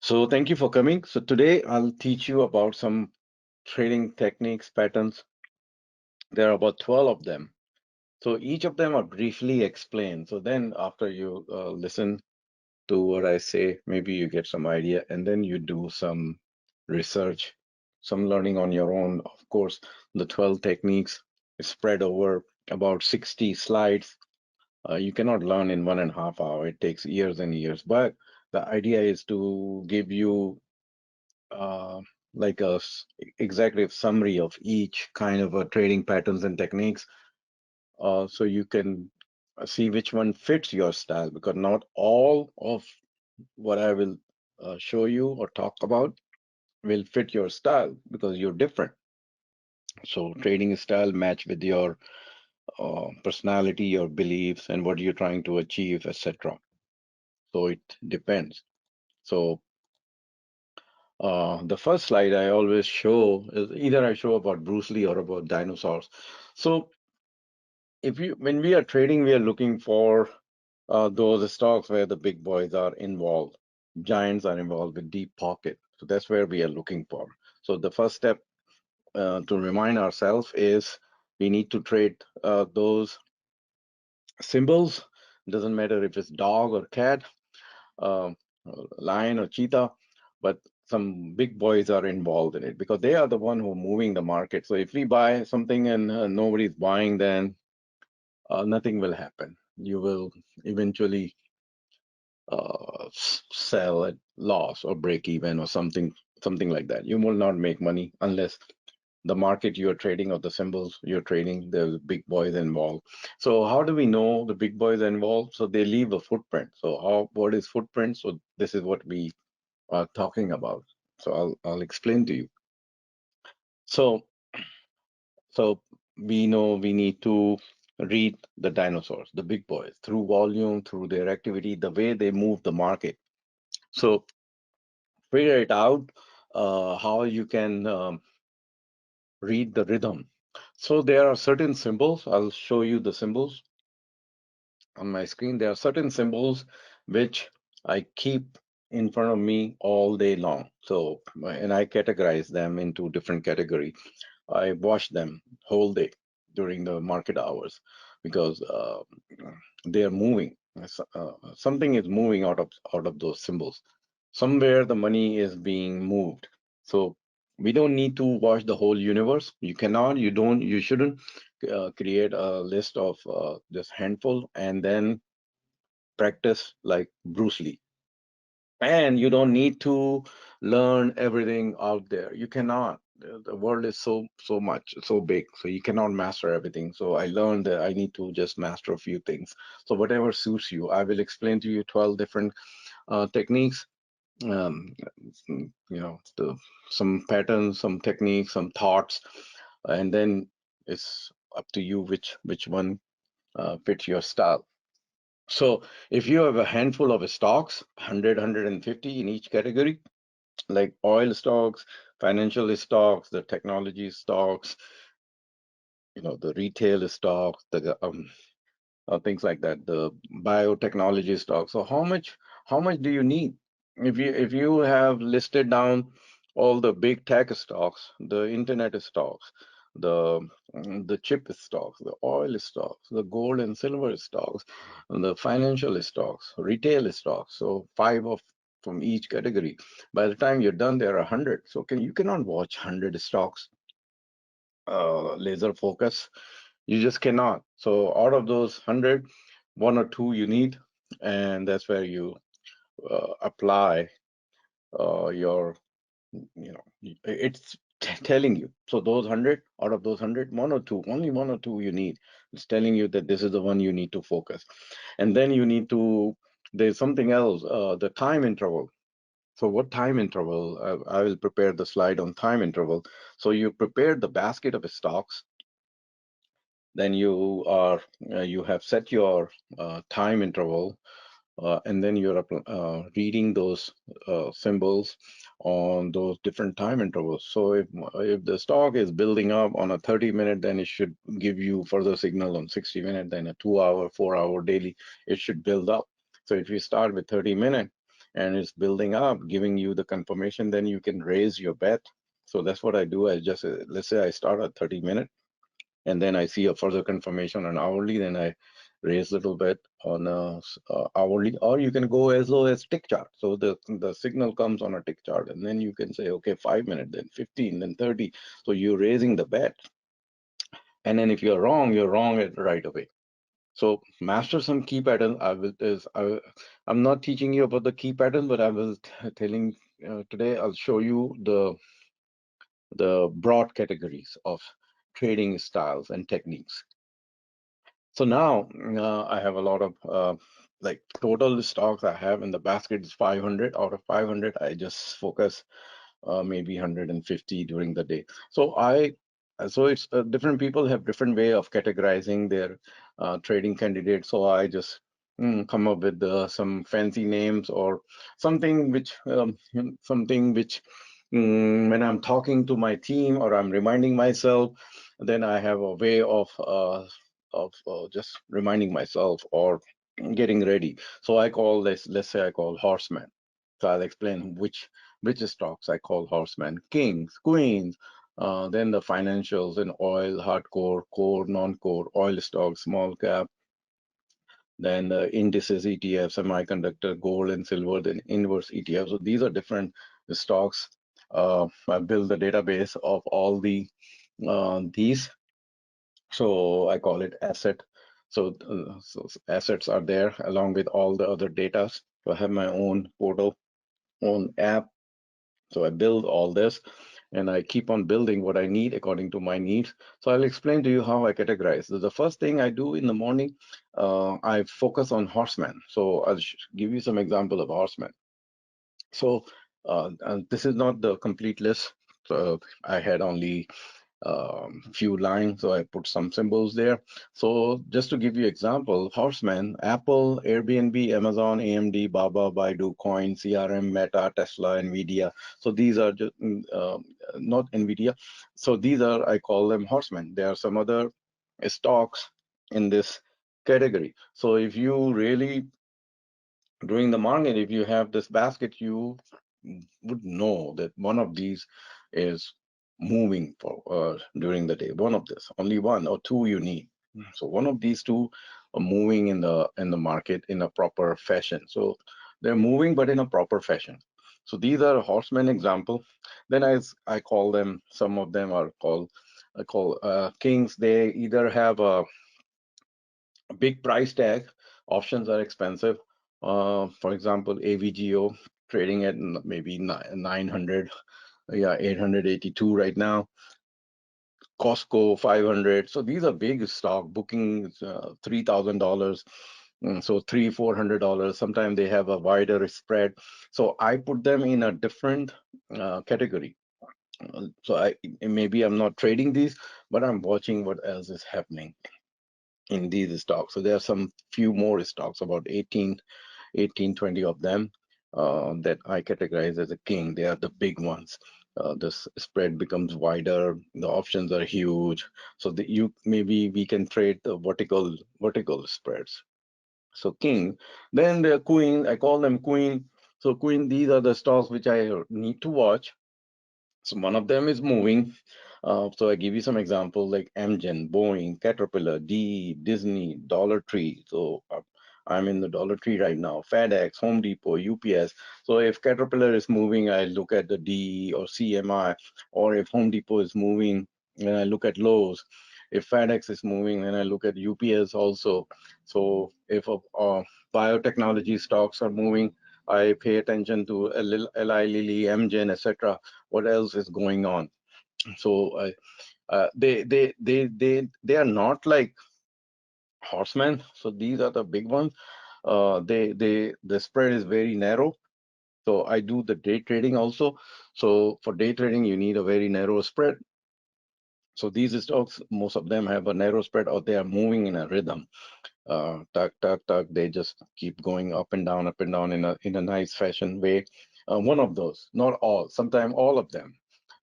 So thank you for coming. So today I'll teach you about some trading techniques, patterns. There are about 12 of them. So each of them are briefly explained. So then after you listen to what I say, maybe you get some idea and then you do some research, some learning on your own. Of course, the 12 techniques is spread over about 60 slides. You cannot learn in 1.5 hours. It takes years and years. But the idea is to give you uh, like a executive summary of each kind of trading patterns and techniques, so you can see which one fits your style, because not all of what I will show you or talk about will fit your style because you're different. So trading style match with your personality, your beliefs, and what you're trying to achieve, etc. So it depends. So the first slide I always show is either I show about Bruce Lee or about dinosaurs. So if you, when we are trading, we are looking for those stocks where the big boys are involved. Giants are involved with deep pocket. So that's where we are looking for. So the first step to remind ourselves is we need to trade those symbols. Doesn't matter if it's dog or cat, um, lion or cheetah, but some big boys are involved in it because they are the one who are moving the market. So if we buy something and nobody's buying, then nothing will happen. You will eventually sell at loss or break even or something like that. You will not make money unless the market you're trading or the symbols you're trading, there's big boys involved. So how do we know the big boys are involved? So they leave a footprint. So what is footprint? So this is what we are talking about. So I'll explain to you. So so we know we need to read the dinosaurs, the big boys, through volume, through their activity, the way they move the market. So figure it out how you can read the rhythm. So there are certain symbols. I'll show you the symbols on my screen. There are certain symbols which I keep in front of me all day long. So, and I categorize them into different category. I watch them whole day during the market hours because they are moving. Something is moving out of those symbols. Somewhere the money is being moved. So we don't need to watch the whole universe. You cannot, you don't, you shouldn't create a list of just handful and then practice like Bruce Lee. And you don't need to learn everything out there. You cannot. The world is so much, so big, so you cannot master everything. So I learned that I need to just master a few things. So whatever suits you, I will explain to you 12 different techniques. Um, some patterns, some techniques, some thoughts, and then it's up to you which one fits your style. So if you have a handful of stocks, 100, in each category, like oil stocks, financial stocks, the technology stocks, the retail stocks, the things like that, the biotechnology stocks. So how much do you need? If you have listed down all the big tech stocks, the internet stocks, the chip stocks, the oil stocks, the gold and silver stocks, and the financial stocks, retail stocks, so five of from each category. By the time you're done, there are 100. So you cannot watch 100 stocks laser focus. You just cannot. So out of those 100, one or two you need, and that's where you apply your, it's telling you. So those 100, out of those 100, one or two, only one or two you need. It's telling you that this is the one you need to focus. And then you need to, there's something else, the time interval. So what time interval? I will prepare the slide on time interval. So you prepare the basket of stocks, then you have set your time interval, and then you're reading those symbols on those different time intervals. So if the stock is building up on a 30-minute, then it should give you further signal on 60-minute, then a 2-hour, 4-hour daily, it should build up. So if you start with 30-minute, and it's building up, giving you the confirmation, then you can raise your bet. So that's what I do. I just, let's say I start at 30-minute, and then I see a further confirmation on hourly, then I raise a little bit on hourly, or you can go as low as tick chart. So the signal comes on a tick chart, and then you can say, okay, 5 minutes, then 15, then 30. So you're raising the bet. And then if you're wrong at right away. So master some key pattern. I'm not teaching you about the key pattern, but I was telling today I'll show you the broad categories of trading styles and techniques. So now I have a lot of like total stocks I have in the basket is 500. Out of 500, I just focus maybe 150 during the day. So it's different people have different way of categorizing their trading candidates. So I just come up with some fancy names or something which when I'm talking to my team or I'm reminding myself, then I have a way of just reminding myself or getting ready. So I call this, let's say I call horseman. So I'll explain which stocks I call horsemen, kings, queens, then the financials and oil, hardcore, core, non-core, oil stocks, small cap, then the indices, ETF, semiconductor, gold and silver, then inverse ETF. So these are different stocks. I build the database of all these. So I call it asset. So assets are there along with all the other data. So I have my own portal, own app. So I build all this and I keep on building what I need according to my needs. So I'll explain to you how I categorize. So the first thing I do in the morning, I focus on horsemen. So I'll give you some example of horsemen. So this is not the complete list. So I had only few lines, so I put some symbols there. So just to give you example, horsemen, Apple, Airbnb, Amazon, AMD, Baba, Baidu, Coin, CRM, Meta, Tesla, Nvidia. So these are just not Nvidia. So these are, I call them horsemen. There are some other stocks in this category. So if you really during the market, if you have this basket, you would know that one of these is moving for during the day. One of this, only one or two you need. So one of these two are moving in the market in a proper fashion. So they're moving, but in a proper fashion. So these are horsemen example. Then I call them. Some of them are called I call kings. They either have a big price tag. Options are expensive. For example, AVGO trading at maybe 900, yeah, 882 right now. Costco 500. So these are big stock bookings, $3,000. So $400. Sometimes they have a wider spread. So I put them in a different category. So maybe I'm not trading these, but I'm watching what else is happening in these stocks. So there are some few more stocks, about 20 of them that I categorize as a king. They are the big ones. The spread becomes wider. The options are huge. So you maybe we can trade the vertical spreads. So king. Then the queen. I call them queen. So queen. These are the stocks which I need to watch. So one of them is moving. So I give you some example like Amgen, Boeing, Caterpillar, DE, Disney, Dollar Tree. So I'm in the Dollar Tree right now. FedEx, Home Depot, UPS. So if Caterpillar is moving, I look at the DE or CMI. Or if Home Depot is moving, then I look at Lowe's. If FedEx is moving, then I look at UPS also. So if biotechnology stocks are moving, I pay attention to Eli Lilly, Amgen, etc. What else is going on? So they are not like horsemen. So these are the big ones. The spread is very narrow. So I do the day trading also. So for day trading, you need a very narrow spread. So these stocks, most of them have a narrow spread, or they are moving in a rhythm. Tuck, tuck, tuck. They just keep going up and down in a nice fashion way. One of those, not all. Sometimes all of them.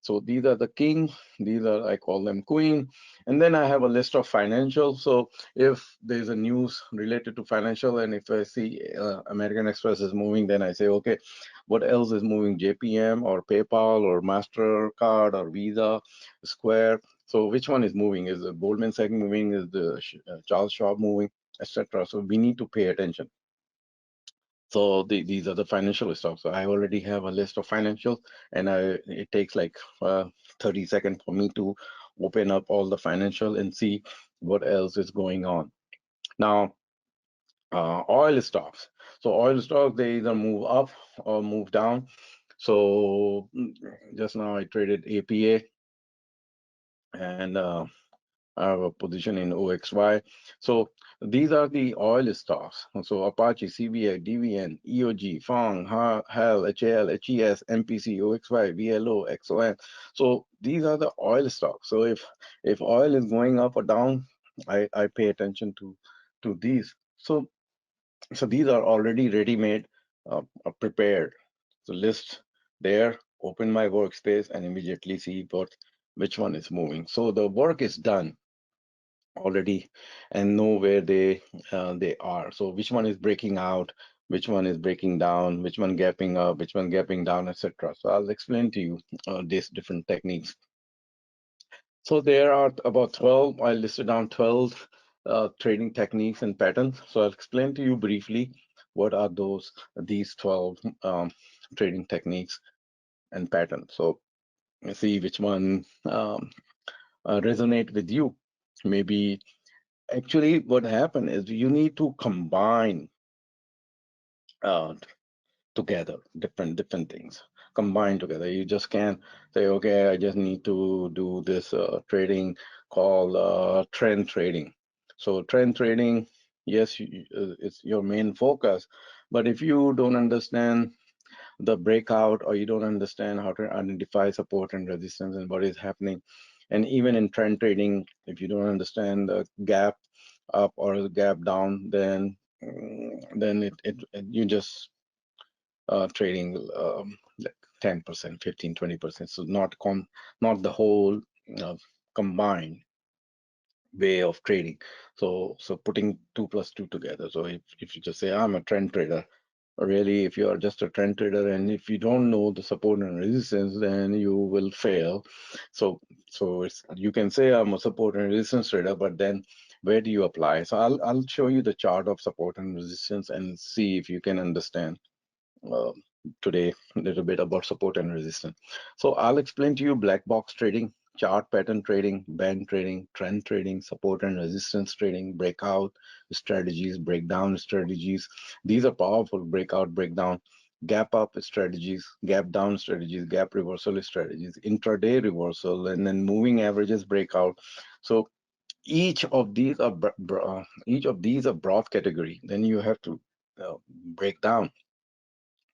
So these are the king, these are, I call them queen. And then I have a list of financial. So if there's a news related to financial, and if I see American Express is moving, then I say, okay, what else is moving? JPM or PayPal or MasterCard or Visa, Square. So which one is moving? Is the Goldman Sachs moving? Is the Charles Schwab moving, etc.? So we need to pay attention. So these are the financial stocks. So I already have a list of financials, and it takes like 30 seconds for me to open up all the financial and see what else is going on. Now, oil stocks. So oil stocks, they either move up or move down. So just now I traded APA, and I have a position in OXY. So these are the oil stocks. So Apache, CBI, DVN, EOG, FONG, HAL, HAL, HES, MPC, OXY, VLO, XOM. So these are the oil stocks. So if oil is going up or down, I pay attention to these. So these are already ready-made, prepared. So list there, open my workspace, and immediately see which one is moving. So the work is done already and know where they are. So which one is breaking out, which one is breaking down, which one gapping up, which one gapping down, etc. So I'll explain to you these different techniques. So there are about 12, I listed down 12 trading techniques and patterns. So I'll explain to you briefly what are these 12 trading techniques and patterns. So see which one resonate with you. Maybe actually what happened is you need to combine uh, together different things combine together. You just can't say, okay, I just need to do this trading called trend trading. So trend trading, yes, it's your main focus, but if you don't understand the breakout, or you don't understand how to identify support and resistance and what is happening, and even in trend trading, if you don't understand the gap up or the gap down, then you just trading like 10%, 15, 20%. So not the whole combined way of trading. So putting 2 plus 2 together. So if you just say I'm a trend trader, really, if you are just a trend trader and if you don't know the support and resistance, then you will fail. So you can say I'm a support and resistance trader, but then where do you apply? So I'll show you the chart of support and resistance and see if you can understand uh, today a little bit about support and resistance. So I'll explain to you black box trading, chart pattern trading, band trading, trend trading, support and resistance trading, breakout strategies, breakdown strategies. These are powerful: breakout, breakdown, gap up strategies, gap down strategies, gap reversal strategies, intraday reversal, and then moving averages breakout. So each of these are broad category. Then you have to break down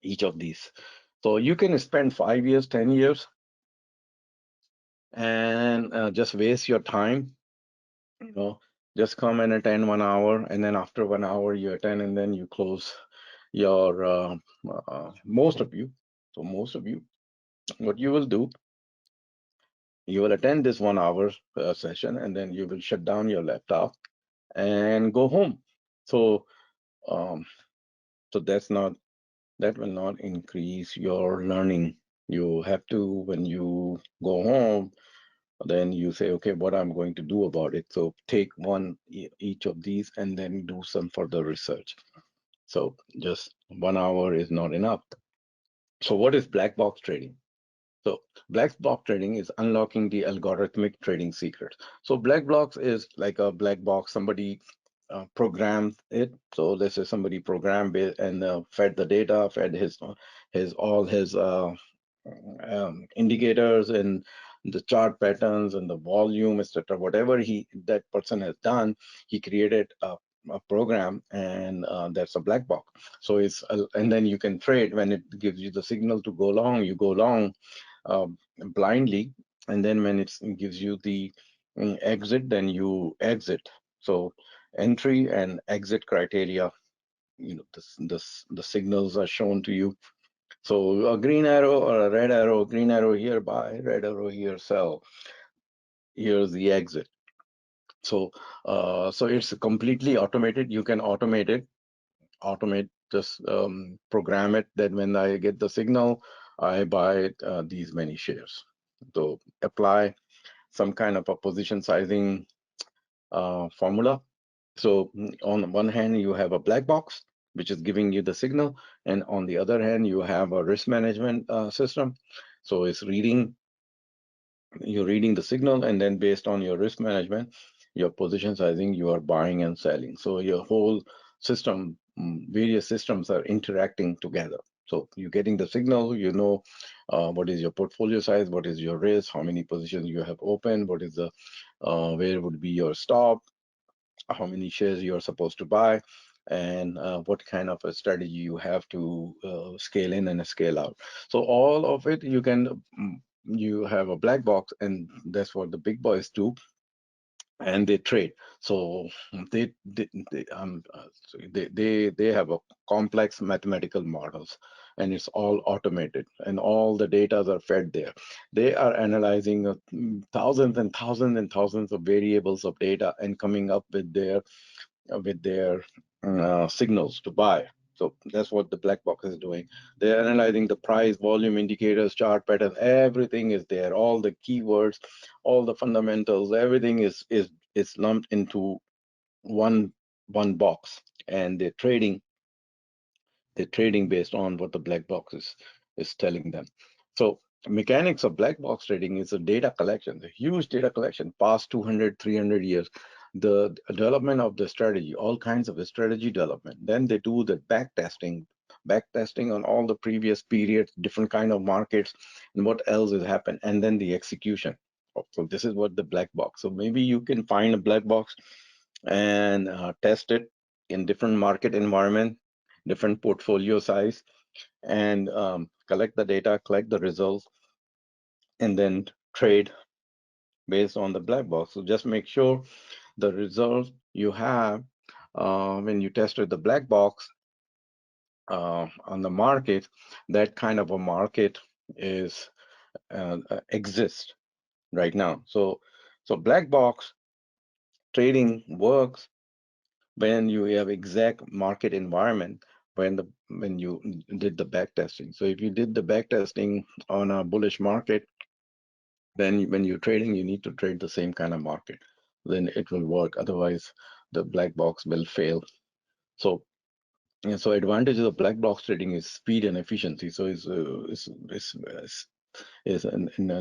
each of these. So you can spend 5 years, 10 years, and just waste your time, you know, just come and attend 1 hour, and then after 1 hour you attend, and then you close your, most of you. So most of you, what you will do, you will attend this 1 hour session, and then you will shut down your laptop and go home. So, um, so that will not increase your learning. You have to, when you go home, then you say, okay, what I'm going to do about it. So take each of these and then do some further research. So just 1 hour is not enough. So what is black box trading? So black box trading is unlocking the algorithmic trading secrets. So black box is like a black box. Somebody programmed it. So let's say somebody programmed it and fed the data, fed his all his indicators and the chart patterns and the volume, etc. Whatever that person has done, he created a program, and that's a black box. So and then you can trade when it gives you the signal to go long. You go long blindly, and then when it gives you the exit, then you exit. So entry and exit criteria, the signals are shown to you. So a green arrow or a red arrow, green arrow here, buy, red arrow here, sell. Here's the exit. So, so it's completely automated. You can automate this, program it. That when I get the signal, I buy these many shares. So apply some kind of a position sizing formula. So on one hand, you have a black box, which is giving you the signal, and on the other hand, you have a risk management system. So it's you're reading the signal, and then based on your risk management, your position sizing, you are buying and selling. So your whole system, various systems are interacting together. So you're getting the signal, you know, what is your portfolio size, what is your risk, how many positions you have open, what is the where would be your stop, how many shares you are supposed to buy, and what kind of a strategy you have to scale in and scale out. So all of it you can, you have a black box, and that's what the big boys do, and they trade. So they have a complex mathematical models, and it's all automated, and all the data are fed there. They are analyzing thousands and thousands and thousands of variables of data and coming up with their signals to buy. So that's what the black box is doing. They're analyzing the price, volume indicators, chart pattern. Everything is there. All the keywords, all the fundamentals, everything is lumped into one one box, and they're trading based on what the black box is telling them. So mechanics of black box trading is a data collection, a huge data collection, past 200, 300 years, the development of the strategy, all kinds of strategy development. Then they do the back testing on all the previous periods, different kind of markets, and what else has happened, and then the execution. So this is what the black box. So maybe you can find a black box and test it in different market environment, different portfolio size, and collect the data, collect the results, and then trade based on the black box. So just make sure the results you have when you tested the black box on the market, that kind of a market is exists right now. So black box trading works when you have exact market environment, when you did the back testing. So if you did the back testing on a bullish market, then when you're trading, you need to trade the same kind of market. Then it will work. Otherwise, the black box will fail. So yeah, so advantages of black box trading is speed and efficiency. So is in a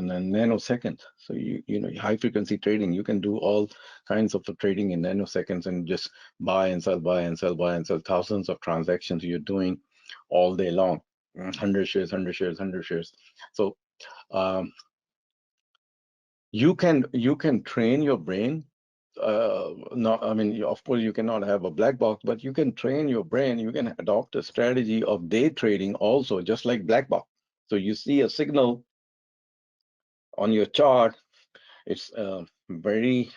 nanosecond. So you know, high frequency trading, you can do all kinds of trading in nanoseconds and just buy and sell, buy and sell, buy and sell, thousands of transactions you're doing all day long. 100 shares, 100 shares, 100 shares. So you can train your brain. Not, I mean, of course, you cannot have a black box, but you can train your brain. You can adopt a strategy of day trading also, just like black box. So you see a signal on your chart. It's very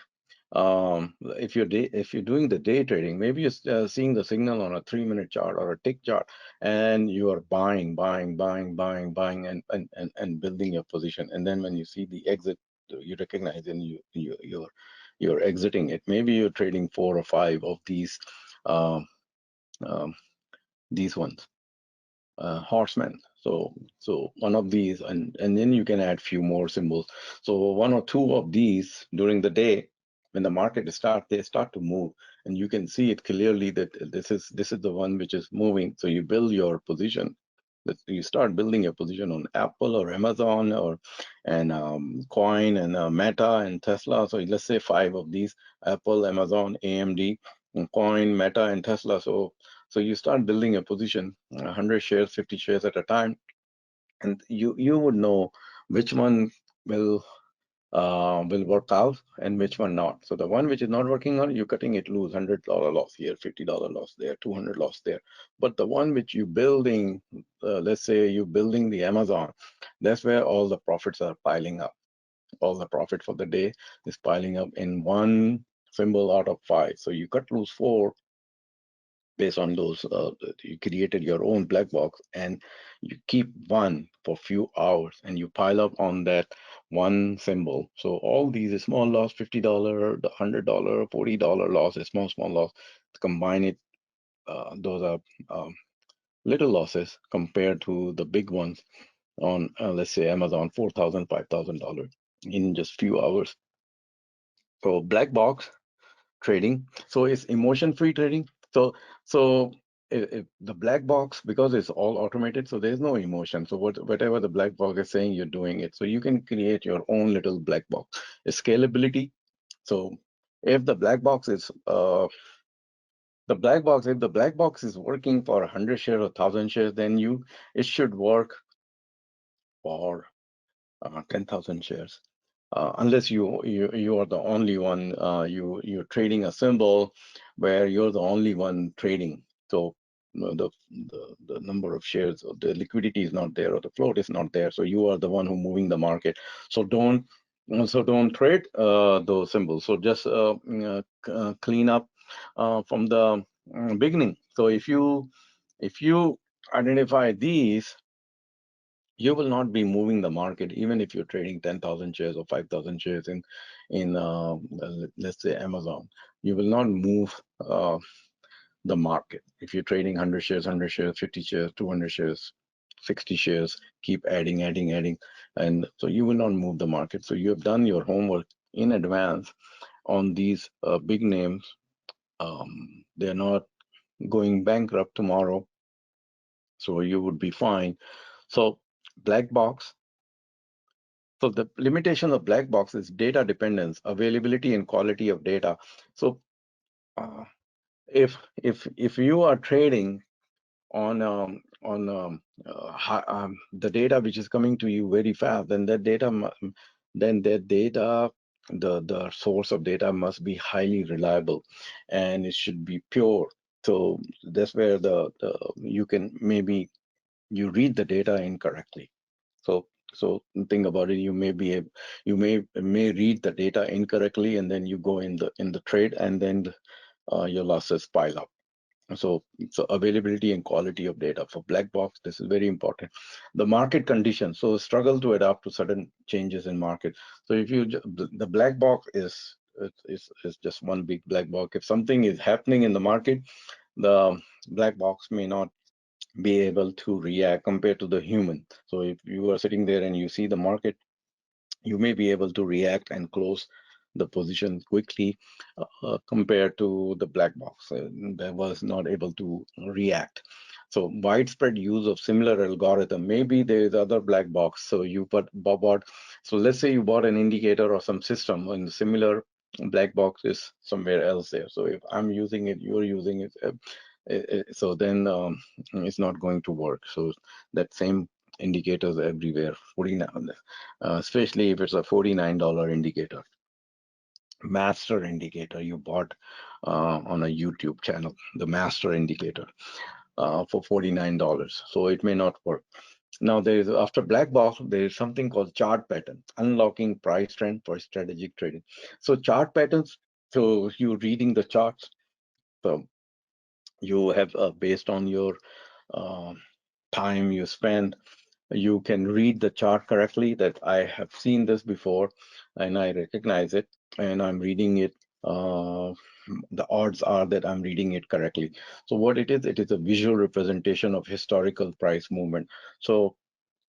if you're doing the day trading, maybe you're seeing the signal on a 3-minute chart or a tick chart, and you are buying, and building your position. And then when you see the exit, you recognize, and you're exiting it. Maybe you're trading 4 or 5 of um, um, these ones, horsemen. So one of these, and then you can add few more symbols. So one or two of these during the day, when the market they start to move, and you can see it clearly that this is the one which is moving. So you build your position. You start building your position on Apple or Amazon or and Coin and Meta and Tesla. So let's say 5 of these: Apple, Amazon, AMD, and Coin, Meta, and Tesla. So you start building a position, 100 shares, 50 shares at a time, and you would know which one will work out and which one not. So the one which is not working on, you're cutting it loose, $100 loss here, $50 loss there, 200 loss there. But the one which you building, let's say you're building the Amazon, that's where all the profits are piling up. All the profit for the day is piling up in one symbol out of 5. So you cut loose 4, based on those. You created your own black box, and you keep one for few hours, and you pile up on that one symbol. So all these small loss, $50, the $100, $40 losses, small loss, combine it. Those are little losses compared to the big ones on, let's say, Amazon, $4,000, $5,000 in just few hours. So black box trading. So it's emotion-free trading. So if the black box, because it's all automated, so there's no emotion. So whatever the black box is saying, you're doing it. So you can create your own little black box. Scalability. So if the black box is if the black box is working for 100 shares or 1,000 shares, then it should work for 10,000 shares. Unless you are the only one, you're trading a symbol where you're the only one trading. So the number of shares, or the liquidity is not there, or the float is not there. So you are the one who moving the market. So don't trade those symbols. So just clean up from the beginning. So if you identify these, you will not be moving the market even if you're trading 10,000 shares or 5,000 shares in let's say Amazon. You will not move the market if you're trading 100 shares, 100 shares, 50 shares, 200 shares, 60 shares. Keep adding, and so you will not move the market. So you have done your homework in advance on these big names. They're not going bankrupt tomorrow, so you would be fine. So black box. So the limitation of black box is data dependence, availability and quality of data. So uh, if you are trading on the data which is coming to you very fast, then that data, the source of data must be highly reliable, and it should be pure. So that's where the you can maybe you read the data incorrectly. So think about it. You may read the data incorrectly, and then you go in the trade, and then your losses pile up. So availability and quality of data for black box, this is very important. The market conditions. So struggle to adapt to sudden changes in market. So if the black box is just one big black box. If something is happening in the market, the black box may not be able to react compared to the human. So if you are sitting there and you see the market, you may be able to react and close the position quickly compared to the black box that was not able to react. So widespread use of similar algorithm. Maybe there is other black box. So you bought. So let's say you bought an indicator or some system, and similar black box is somewhere else there. So if I'm using it, you're using it. So then it's not going to work. So that same indicators everywhere, 49, especially if it's a $49 indicator, master indicator you bought on a YouTube channel, the master indicator for $49. So it may not work. Now there is, after black box, there is something called chart pattern, unlocking price trend for strategic trading. So chart patterns, so you reading the charts. So you have based on your uh, time you spend, you can read the chart correctly, that I have seen this before and I recognize it, and I'm reading it. The odds are that I'm reading it correctly. So what it is a visual representation of historical price movement. So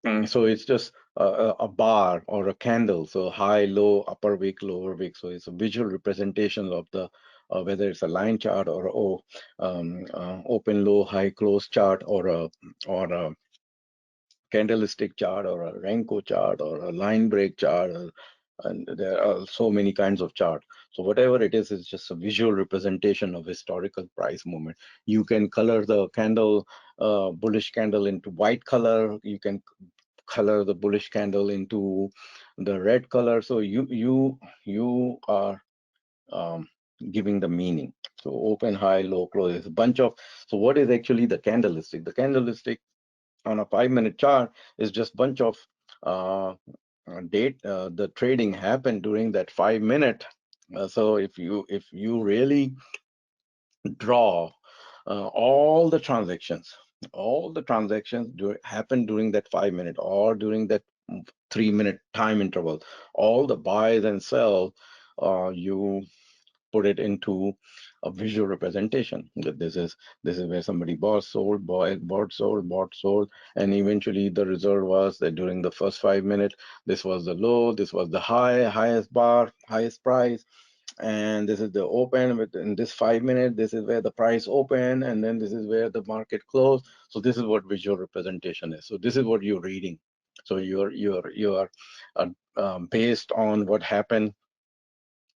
it's just a bar or a candle. So high, low, upper wick, lower wick. So it's a visual representation of the whether it's a line chart or open, low, high, close chart, or a candlestick chart, or a Renko chart, or a line break chart. And there are so many kinds of chart. So whatever it is just a visual representation of historical price movement. You can color the candle, bullish candle, into white color. You can color the bullish candle into the red color. So you are um, giving the meaning. So open, high, low, close is a bunch of. So what is actually the candlestick? The candlestick on a 5-minute chart is just bunch of uh, the trading happened during that 5 minute. So if you really draw all the transactions, happen during that 5 minute or during that 3 minute time interval. All the buys and sell, you put it into a visual representation. That this is where somebody bought, sold, and eventually the result was that during the first 5 minutes, this was the low, this was the high, highest bar, highest price, and this is the open within this 5 minutes. This is where the price open, and then this is where the market closed. So this is what visual representation is. So this is what you're reading. So you are based on what happened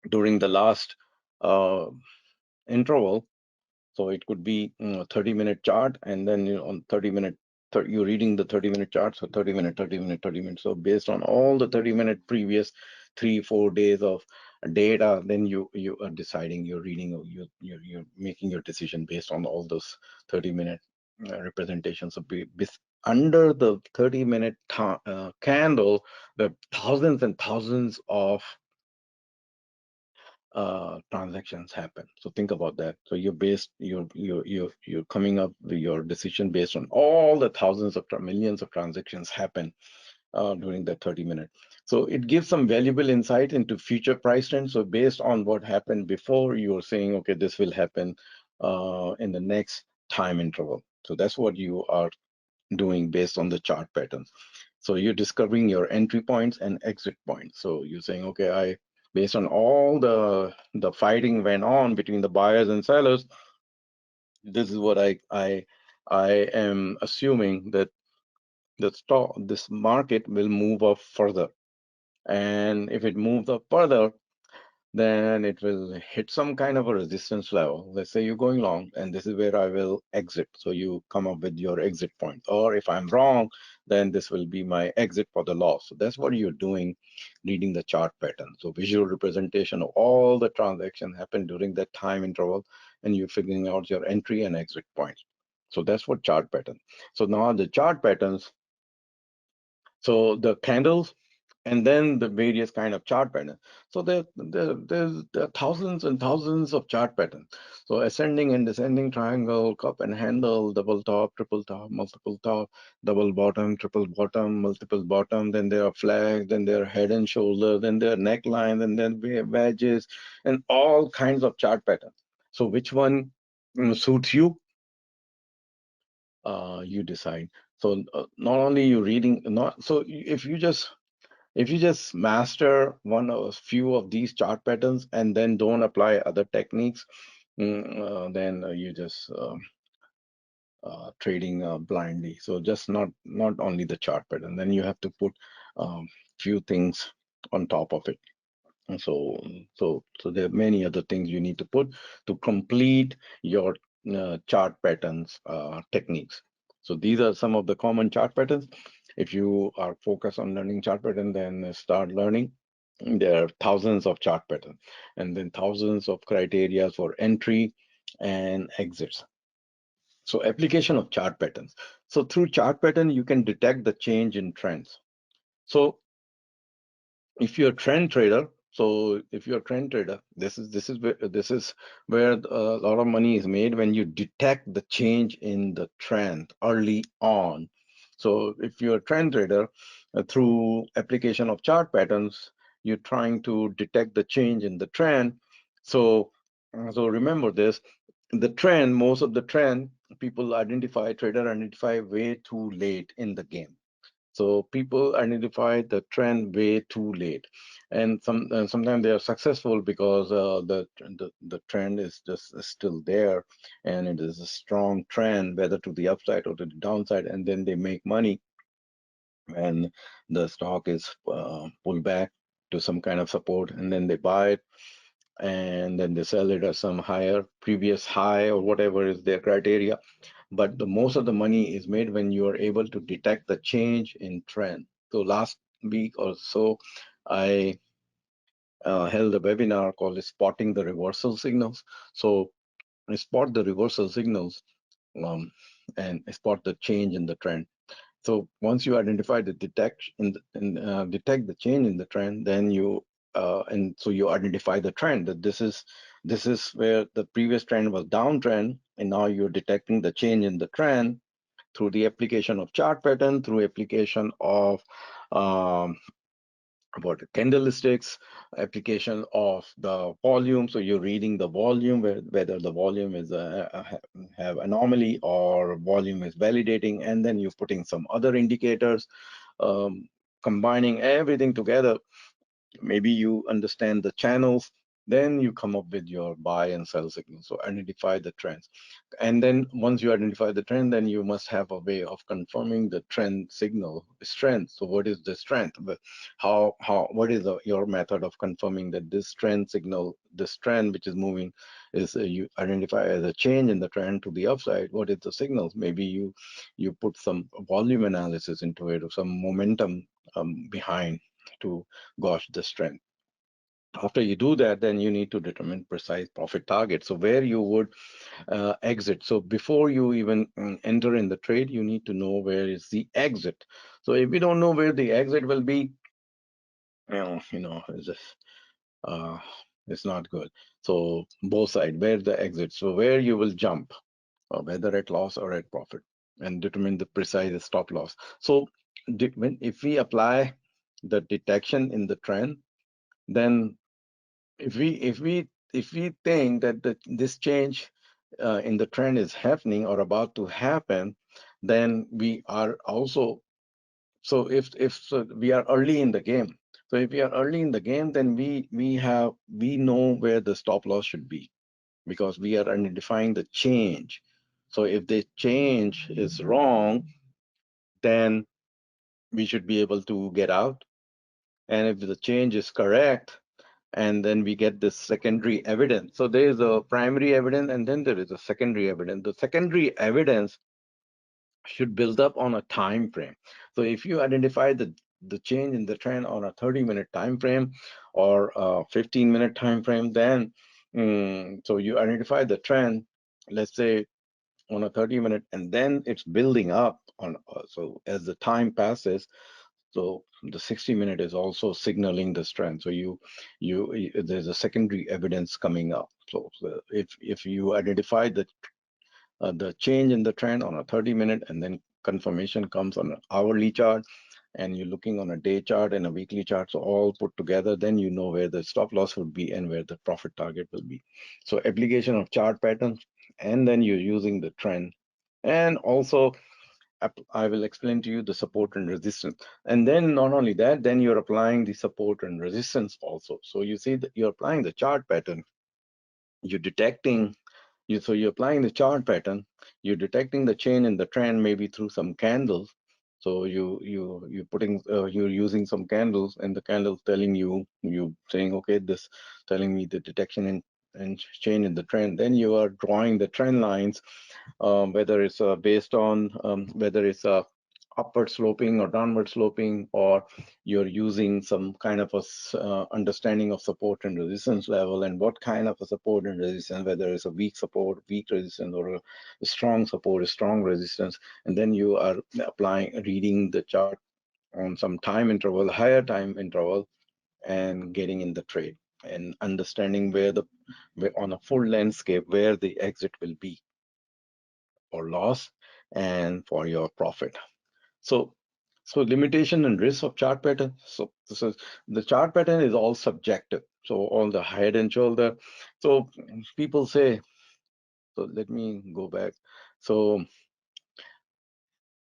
during the last uh, interval. So it could be 30-minute chart, and then on 30-minute, you're reading the 30-minute chart. So 30 minute, 30 minute, 30 minutes. So based on all the 30-minute previous 3-4 days of data, then you are deciding, you're reading, or you're making your decision based on all those 30-minute representations. So under the 30-minute candle, the thousands and thousands of transactions happen. So think about that. So you're coming up with your decision based on all the thousands of millions of transactions happen during that 30 minute. So it gives some valuable insight into future price trends. So based on what happened before, you're saying, okay, this will happen in the next time interval. So that's what you are doing based on the chart patterns. So you're discovering your entry points and exit points. So you're saying, okay, based on all the fighting went on between the buyers and sellers, this is what I am assuming that this market will move up further. And if it moves up further, then it will hit some kind of a resistance level. Let's say you're going long, and this is where I will exit. So you come up with your exit point. Or if I'm wrong, then this will be my exit for the loss. So that's what you're doing, reading the chart pattern. So visual representation of all the transactions happen during that time interval, and you're figuring out your entry and exit points. So that's what chart pattern. So now the chart patterns, so the candles, and then the various kind of chart patterns. So there are thousands and thousands of chart patterns. So ascending and descending triangle, cup and handle, double top, triple top, multiple top, double bottom, triple bottom, multiple bottom. Then there are flags, then there are head and shoulder, then there are neckline, and then we have wedges, and all kinds of chart patterns. So which one suits you? You decide. So not only you reading, not so if you just master one or few of these chart patterns and then don't apply other techniques, then you just trading blindly. So just not only the chart pattern, then you have to put few things on top of it. And so there are many other things you need to put to complete your chart patterns techniques. So these are some of the common chart patterns. If you are focused on learning chart pattern, then start learning. There are thousands of chart patterns, and then thousands of criteria for entry and exits. So application of chart patterns. So through chart pattern, you can detect the change in trends. So if you're a trend trader, this is where a lot of money is made, when you detect the change in the trend early on. So if you're a trend trader, through application of chart patterns, you're trying to detect the change in the trend. So remember this: the trend, most of the trend, trader identify way too late in the game. So people identify the trend way too late, and sometimes they are successful because the trend is just still there, and it is a strong trend, whether to the upside or to the downside, and then they make money when the stock is pulled back to some kind of support, and then they buy it, and then they sell it at some higher previous high or whatever is their criteria. But the most of the money is made when you are able to detect the change in trend. So last week or so, I held a webinar called Spotting the Reversal Signals. So I spot the reversal signals, um, and spot the change in the trend. So once you identify the detect the change in the trend, then you identify the trend, that this is where the previous trend was downtrend, And now you're detecting the change in the trend through the application of chart pattern, through application of um, what candlesticks, application of the volume. So you're reading the volume, whether the volume is have anomaly or volume is validating, and then you're putting some other indicators, um, combining everything together. Maybe you understand the channels, then you come up with your buy and sell signals. So identify the trends, and then once you identify the trend, then you must have a way of confirming the trend signal strength. So what is the strength? How what is your method of confirming that this trend signal, this trend which is moving, is you identify as a change in the trend to the upside? What is the signals? Maybe you put some volume analysis into it, or some momentum behind to gauge the trend. After you do that, then you need to determine precise profit target. So where you would exit. So before you even enter in the trade, you need to know where is the exit. So if you don't know where the exit will be, it's just, uh, it's not good. So both sides, where the exit. So where you will jump, whether at loss or at profit, and determine the precise stop loss. So if we apply the detection in the trend, then if we think that this change in the trend is happening or about to happen, then we are also, so if so we are early in the game. So if we are early in the game, then we know where the stop loss should be, because we are identifying the change. So if the change is wrong, then we should be able to get out. And if the change is correct, and then we get this secondary evidence. So there is a primary evidence, and then there is a secondary evidence. The secondary evidence should build up on a time frame. So if you identify the change in the trend on a 30-minute time frame or a 15-minute time frame, then so you identify the trend, let's say on a 30-minute, and then it's building up on. So as the time passes, so the 60-minute is also signaling the trend. So there's a secondary evidence coming up. So if you identify the change in the trend on a 30-minute, and then confirmation comes on an hourly chart, and you're looking on a day chart and a weekly chart, so all put together, then you know where the stop loss would be and where the profit target will be. So application of chart patterns, and then you're using the trend. And also I will explain to you the support and resistance. And then not only that, then you're applying the support and resistance also. So you see that you're applying the chart pattern, you're detecting, so you're applying the chart pattern, you're detecting the change in the trend maybe through some candles. So you're using some candles, and the candles telling you saying, okay, this telling me the detection and change in the trend. Then you are drawing the trend lines, whether it's based on whether it's upward sloping or downward sloping, or you're using some kind of understanding of support and resistance level, and what kind of a support and resistance, whether it's a weak support, weak resistance, or a strong support, a strong resistance. And then you are reading the chart on some time interval, higher time interval, and getting in the trade and understanding where on a full landscape where the exit will be for loss and for your profit. So, so limitation and risk of chart pattern. So this is, the chart pattern is all subjective. So all the head and shoulder. So people say, so let me go back. So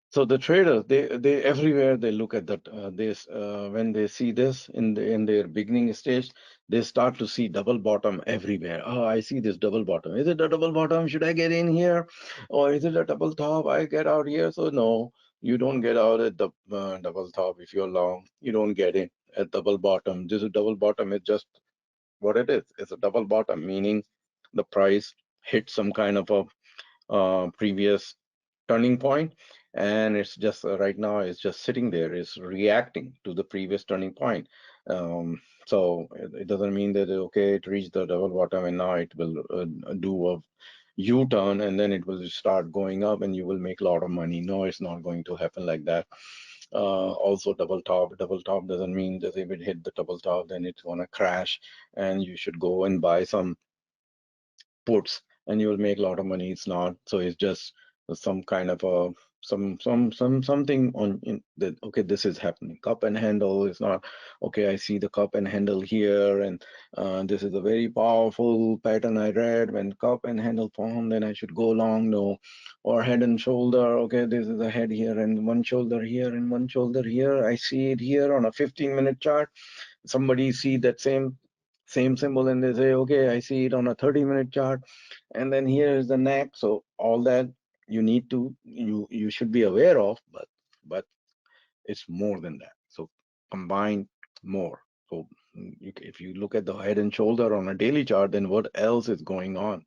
so the traders, they everywhere they look at that this when they see this in their beginning stage, they start to see double bottom everywhere. Oh, I see this double bottom. Is it a double bottom? Should I get in here, or is it a double top? I get out here. So no, you don't get out at the double top. If you're long, you don't get in at double bottom. This is double bottom. It's just what it is. It's a double bottom, meaning the price hit some kind of a previous turning point, and it's just right now it's just sitting there, is reacting to the previous turning point. So it doesn't mean that okay, it reached the double bottom and now it will do a U-turn and then it will start going up and you will make a lot of money. No, it's not going to happen like that. Also double top doesn't mean that if it hit the double top then it's going to crash and you should go and buy some puts and you'll make a lot of money. It's not. So it's just some kind of a something on in that, okay, this is happening. Cup and handle is not okay. I see the cup and handle here, and this is a very powerful pattern I read. When cup and handle form, then I should go long. No, or head and shoulder. Okay, this is a head here and one shoulder here and one shoulder here. I see it here on a 15-minute chart. Somebody see that same symbol and they say, okay, I see it on a 30-minute chart, and then here is the neck. So all that you should be aware of, but it's more than that. So combine more. So if you look at the head and shoulder on a daily chart, then what else is going on?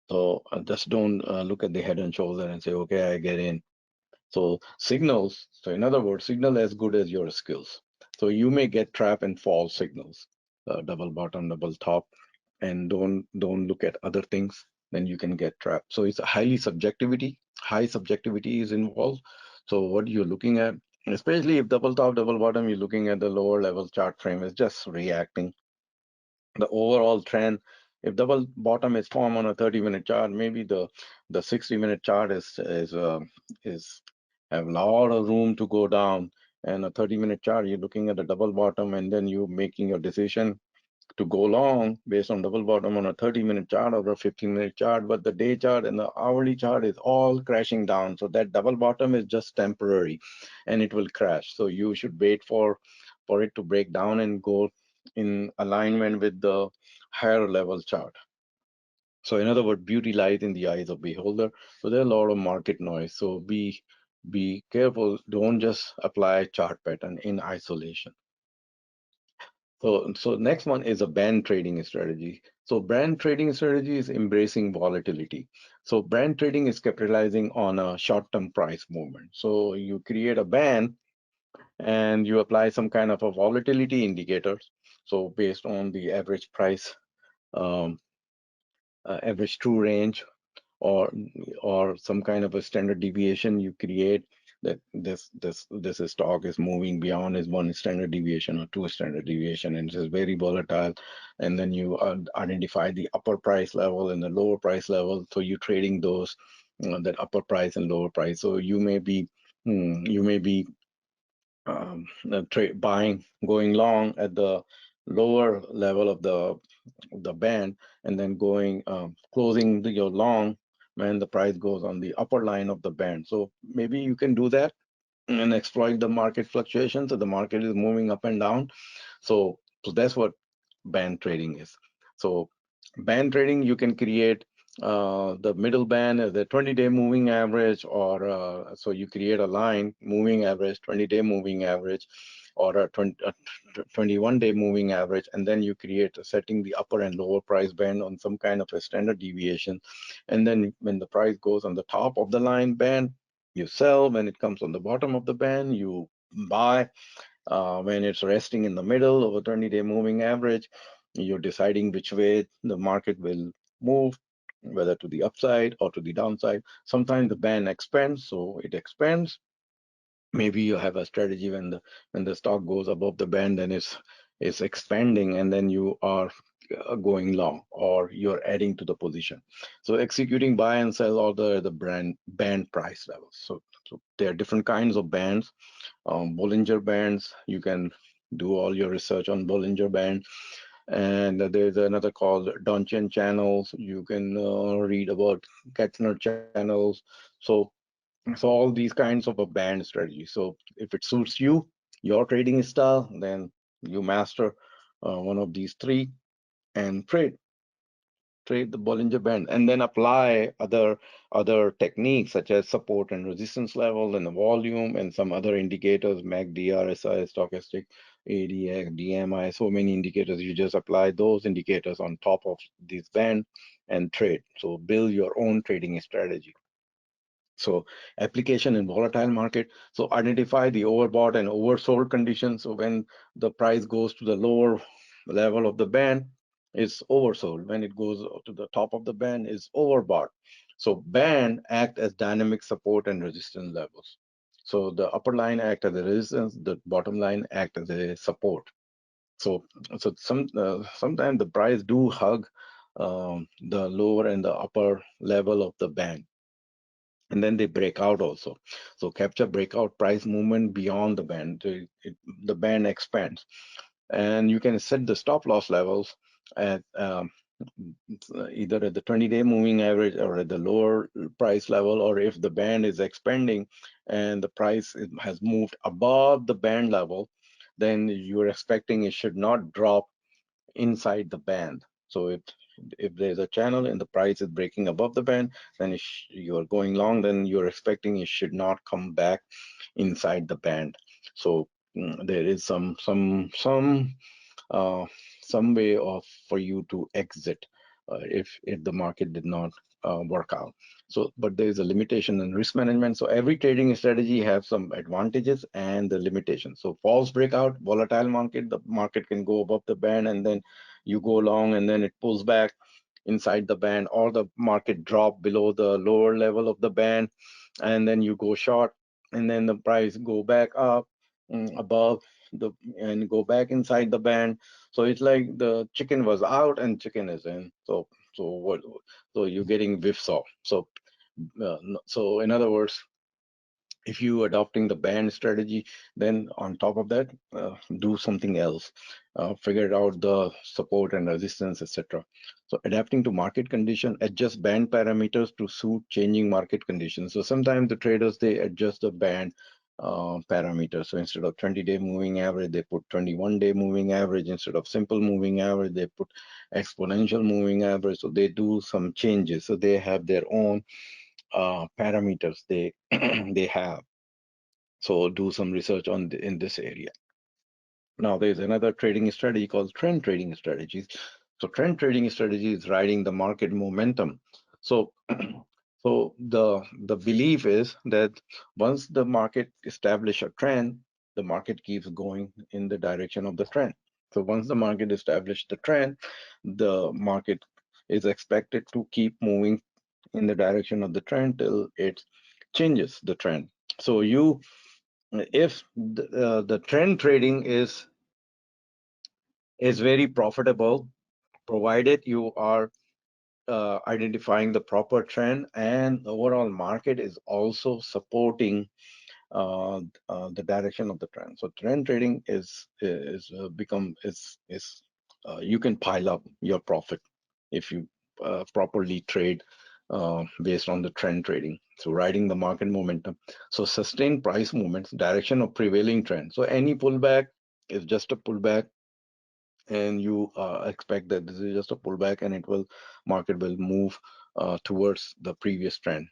So just don't look at the head and shoulder and say, okay, I get in. So signals, so in other words, signal as good as your skills. So you may get trapped in false signals, double bottom, double top, and don't look at other things, then you can get trapped. So it's a high subjectivity is involved. So what you're looking at, especially if double top, double bottom, you're looking at the lower level chart frame is just reacting the overall trend. If double bottom is formed on a 30-minute chart, maybe the 60-minute chart is have a lot of room to go down. And a 30-minute chart, you're looking at a double bottom, and then you making your decision to go long based on double bottom on a 30-minute chart or a 15-minute chart, but the day chart and the hourly chart is all crashing down. So that double bottom is just temporary and it will crash. So you should wait for it to break down and go in alignment with the higher level chart. So in other words, beauty lies in the eyes of beholder. So there are a lot of market noise. So be careful. Don't just apply chart pattern in isolation. So next one is a band trading strategy. So brand trading strategy is embracing volatility. So brand trading is capitalizing on a short-term price movement. So you create a band and you apply some kind of a volatility indicators. So based on the average price, um, average true range, or some kind of a standard deviation you create that this stock is moving beyond is one standard deviation or two standard deviation, and it is very volatile. And then you identify the upper price level and the lower price level, so you're trading those that upper price and lower price. So you may be buying, going long at the lower level of the band, and then going closing your long when the price goes on the upper line of the band. So maybe you can do that and exploit the market fluctuations. So the market is moving up and down. So that's what band trading is. So band trading, you can create the middle band as the 20-day moving average, or so you create a line moving average, 20-day moving average, or a 21-day moving average, and then you create setting the upper and lower price band on some kind of a standard deviation. And then when the price goes on the top of the line band, you sell. When it comes on the bottom of the band, you buy. When it's resting in the middle of a 20-day moving average, you're deciding which way the market will move, whether to the upside or to the downside. Sometimes the band expands, so it expands. Maybe you have a strategy when the stock goes above the band, then it's expanding, and then you are going long, or you're adding to the position. So executing buy and sell or the brand band price levels. So there are different kinds of bands. Bollinger Bands. You can do all your research on Bollinger Band. And there's another called Donchian channels. You can read about Kettner channels. So, so all these kinds of a band strategy. So if it suits you, your trading style, then you master one of these three and trade the Bollinger Band, and then apply other techniques such as support and resistance level and the volume and some other indicators, MACD, RSI, stochastic, ADX, DMI, so many indicators. You just apply those indicators on top of this band and trade. So build your own trading strategy. So application in volatile market. So identify the overbought and oversold conditions. So when the price goes to the lower level of the band, it's oversold. When it goes to the top of the band, it's overbought. So band act as dynamic support and resistance levels. So the upper line act as a resistance, the bottom line act as a support. So sometimes the price do hug the lower and the upper level of the band, and then they break out also. So capture breakout price movement beyond the band. The band expands, and you can set the stop loss levels at either at the 20-day moving average or at the lower price level, or if the band is expanding and the price has moved above the band level, then you're expecting it should not drop inside the band. So if there's a channel and the price is breaking above the band, then you're going long, then you're expecting it should not come back inside the band. So there is uh, some way of for you to exit if the market did not work out. So, but there is a limitation in risk management. So every trading strategy has some advantages and the limitations. So false breakout, volatile market, the market can go above the band and then you go long and then it pulls back inside the band, or the market drop below the lower level of the band and then you go short, and then the price go back up above the and go back inside the band. So it's like the chicken was out and chicken is in. So what? So you're getting whipsaw. So in other words, if you adopting the band strategy, then on top of that, do something else. Figure out the support and resistance, etc. So adapting to market condition, adjust band parameters to suit changing market conditions. So sometimes the traders, they adjust the band parameters. So instead of 20-day moving average, they put 21-day moving average. Instead of simple moving average, they put exponential moving average. So they do some changes. So they have their own parameters they they have. So do some research on in this area. Now there's another trading strategy called trend trading strategies. So trend trading strategy is riding the market momentum. So so the belief is that once the market establish a trend, the market keeps going in the direction of the trend. So once the market established the trend, the market is expected to keep moving in the direction of the trend till it changes the trend. So if the trend trading is very profitable, provided you are identifying the proper trend and the overall market is also supporting the direction of the trend. So trend trading is you can pile up your profit if you properly trade based on the trend trading. So riding the market momentum. So sustained price movements, direction of prevailing trend. So any pullback is just a pullback, and you expect that this is just a pullback and market will move towards the previous trend.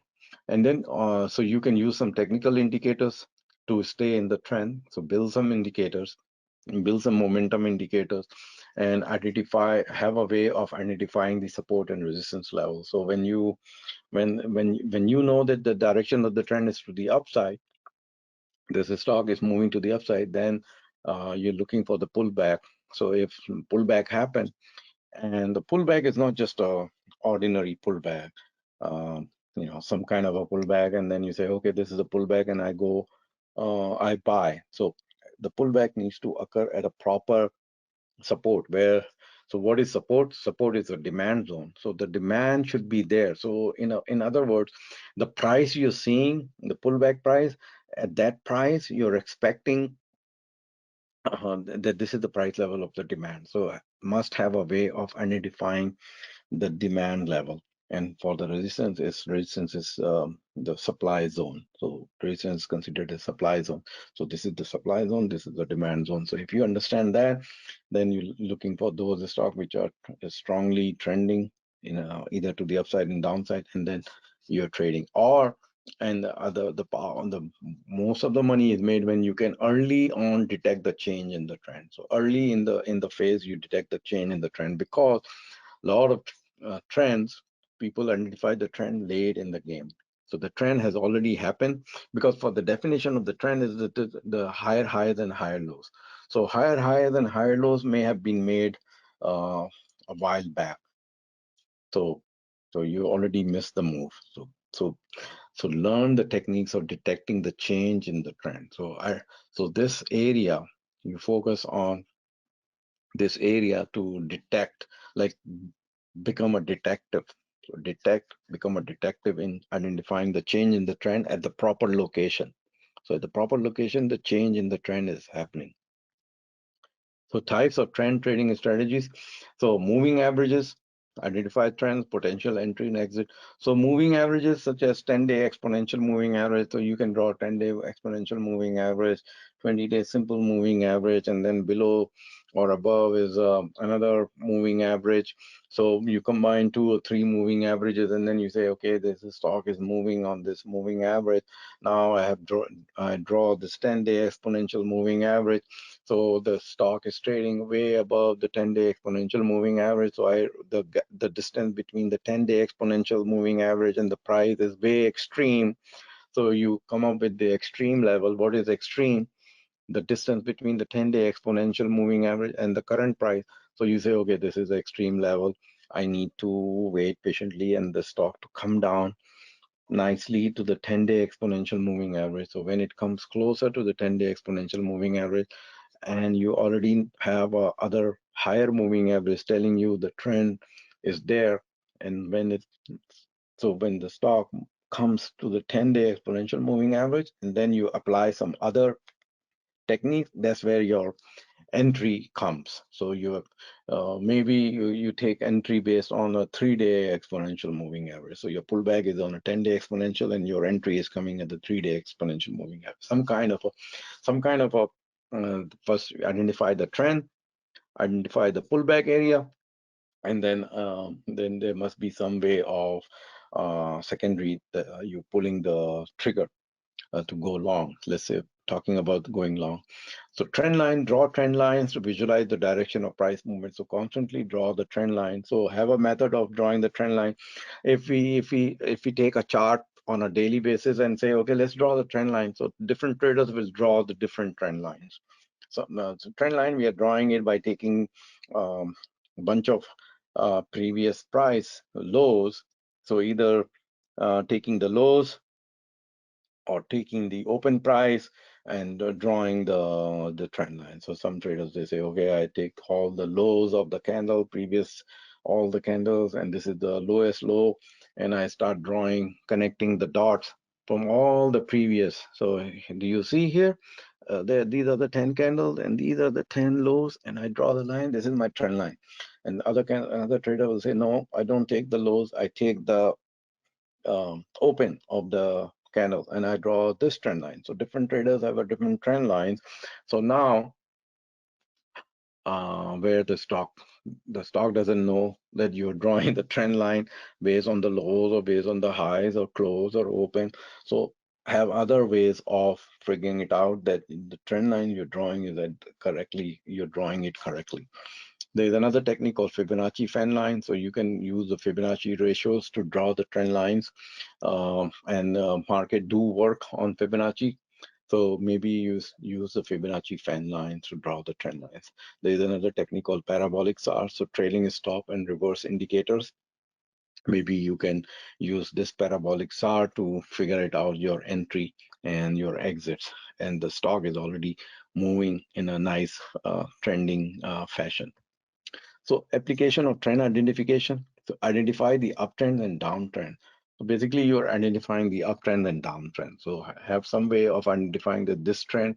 And then so you can use some technical indicators to stay in the trend. So build some indicators, build some momentum indicators, and have a way of identifying the support and resistance level. So when you know that the direction of the trend is to the upside, this stock is moving to the upside, then you're looking for the pullback. So if pullback happen, and the pullback is not just a ordinary pullback, some kind of a pullback, and then you say, okay, this is a pullback, and I buy. So the pullback needs to occur at a proper support where. So what is support? Support is a demand zone. So the demand should be there. So in other words, the price you're seeing, the pullback price, at that price you're expecting that this is the price level of the demand. So must have a way of identifying the demand level. And for the resistance is the supply zone. So resistance is considered a supply zone. So this is the supply zone, this is the demand zone. So if you understand that, then you're looking for those stocks which are strongly trending either to the upside and downside, and then you're trading. Or and the most of the money is made when you can early on detect the change in the trend. So early in the phase you detect the change in the trend, because a lot of trends, people identify the trend late in the game. So the trend has already happened, because for the definition of the trend is that the higher highs and higher lows. So higher highs and higher lows may have been made a while back. So you already missed the move. So learn the techniques of detecting the change in the trend. So this area, you focus on this area to detect, like become a detective. So become a detective in identifying the change in the trend at the proper location. So at the proper location, the change in the trend is happening. So types of trend trading strategies. So moving averages, identify trends, potential entry and exit. So moving averages such as 10-day exponential moving average. So you can draw 10-day exponential moving average, 20-day simple moving average, and then below or above is another moving average. So you combine 2 or 3 moving averages, and then you say, okay, this stock is moving on this moving average. Now I draw this 10-day exponential moving average. So the stock is trading way above the 10-day exponential moving average. So the distance between the 10-day exponential moving average and the price is way extreme. So you come up with the extreme level. What is extreme? The distance between the 10-day exponential moving average and the current price. So you say, okay, this is the extreme level. I need to wait patiently and the stock to come down nicely to the 10-day exponential moving average. So when it comes closer to the 10-day exponential moving average, and you already have other higher moving average telling you the trend is there, and when the stock comes to the 10-day exponential moving average, and then you apply some other technique, that's where your entry comes. So maybe you take entry based on a 3-day exponential moving average. So your pullback is on a 10-day exponential, and your entry is coming at the 3-day exponential moving average. Some kind of a first identify the trend, identify the pullback area, and then there must be some way of secondary you pulling the trigger to go long. Let's say talking about going long. So trend line, draw trend lines to visualize the direction of price movement. So constantly draw the trend line. So have a method of drawing the trend line. If we take a chart on a daily basis and say, okay, let's draw the trend line. So different traders will draw the different trend lines. So trend line, we are drawing it by taking a bunch of previous price lows. So either taking the lows or taking the open price and drawing the trend line. So some traders, they say, okay, I take all the lows of the candle, all the candles, and this is the lowest low, and I start drawing, connecting the dots from all the previous. So do you see here? These are the 10 candles, and these are the 10 lows, and I draw the line. This is my trend line. And another trader will say, no, I don't take the lows. I take the open of the candle, and I draw this trend line. So different traders have a different trend lines. So now where the stock doesn't know that you're drawing the trend line based on the lows or based on the highs or close or open. So have other ways of figuring it out that the trend line you're drawing is you're drawing it correctly. There's another technique called Fibonacci fan line. So you can use the Fibonacci ratios to draw the trend lines, and market do work on Fibonacci. So maybe use the Fibonacci fan lines to draw the trend lines. There's another technique called parabolic SAR, so trailing stop and reverse indicators. Maybe you can use this parabolic SAR to figure it out your entry and your exits, and the stock is already moving in a nice trending fashion. So application of trend identification. So identify the uptrend and downtrend. So basically you're identifying the uptrend and downtrend. So have some way of identifying that this trend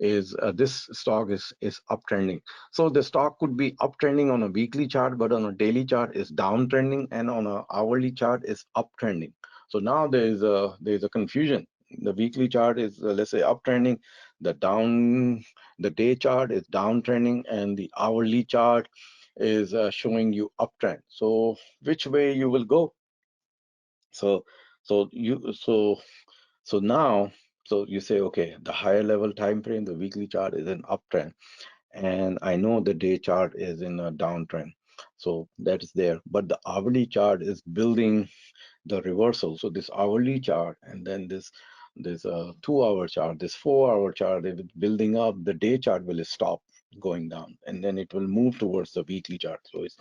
is this stock is uptrending. So the stock could be uptrending on a weekly chart, but on a daily chart is downtrending, and on a hourly chart is uptrending. So now there's a confusion. The weekly chart is let's say uptrending, the day chart is downtrending, and the hourly chart is showing you uptrend. So which way you will go? So so you so so now so you say, okay, the higher level time frame, the weekly chart is an uptrend, and I know the day chart is in a downtrend. So that is there, but the hourly chart is building the reversal. So this hourly chart, and then this 2-hour chart, this 4-hour chart, if it's building up, the day chart will stop going down, and then it will move towards the weekly chart. So it's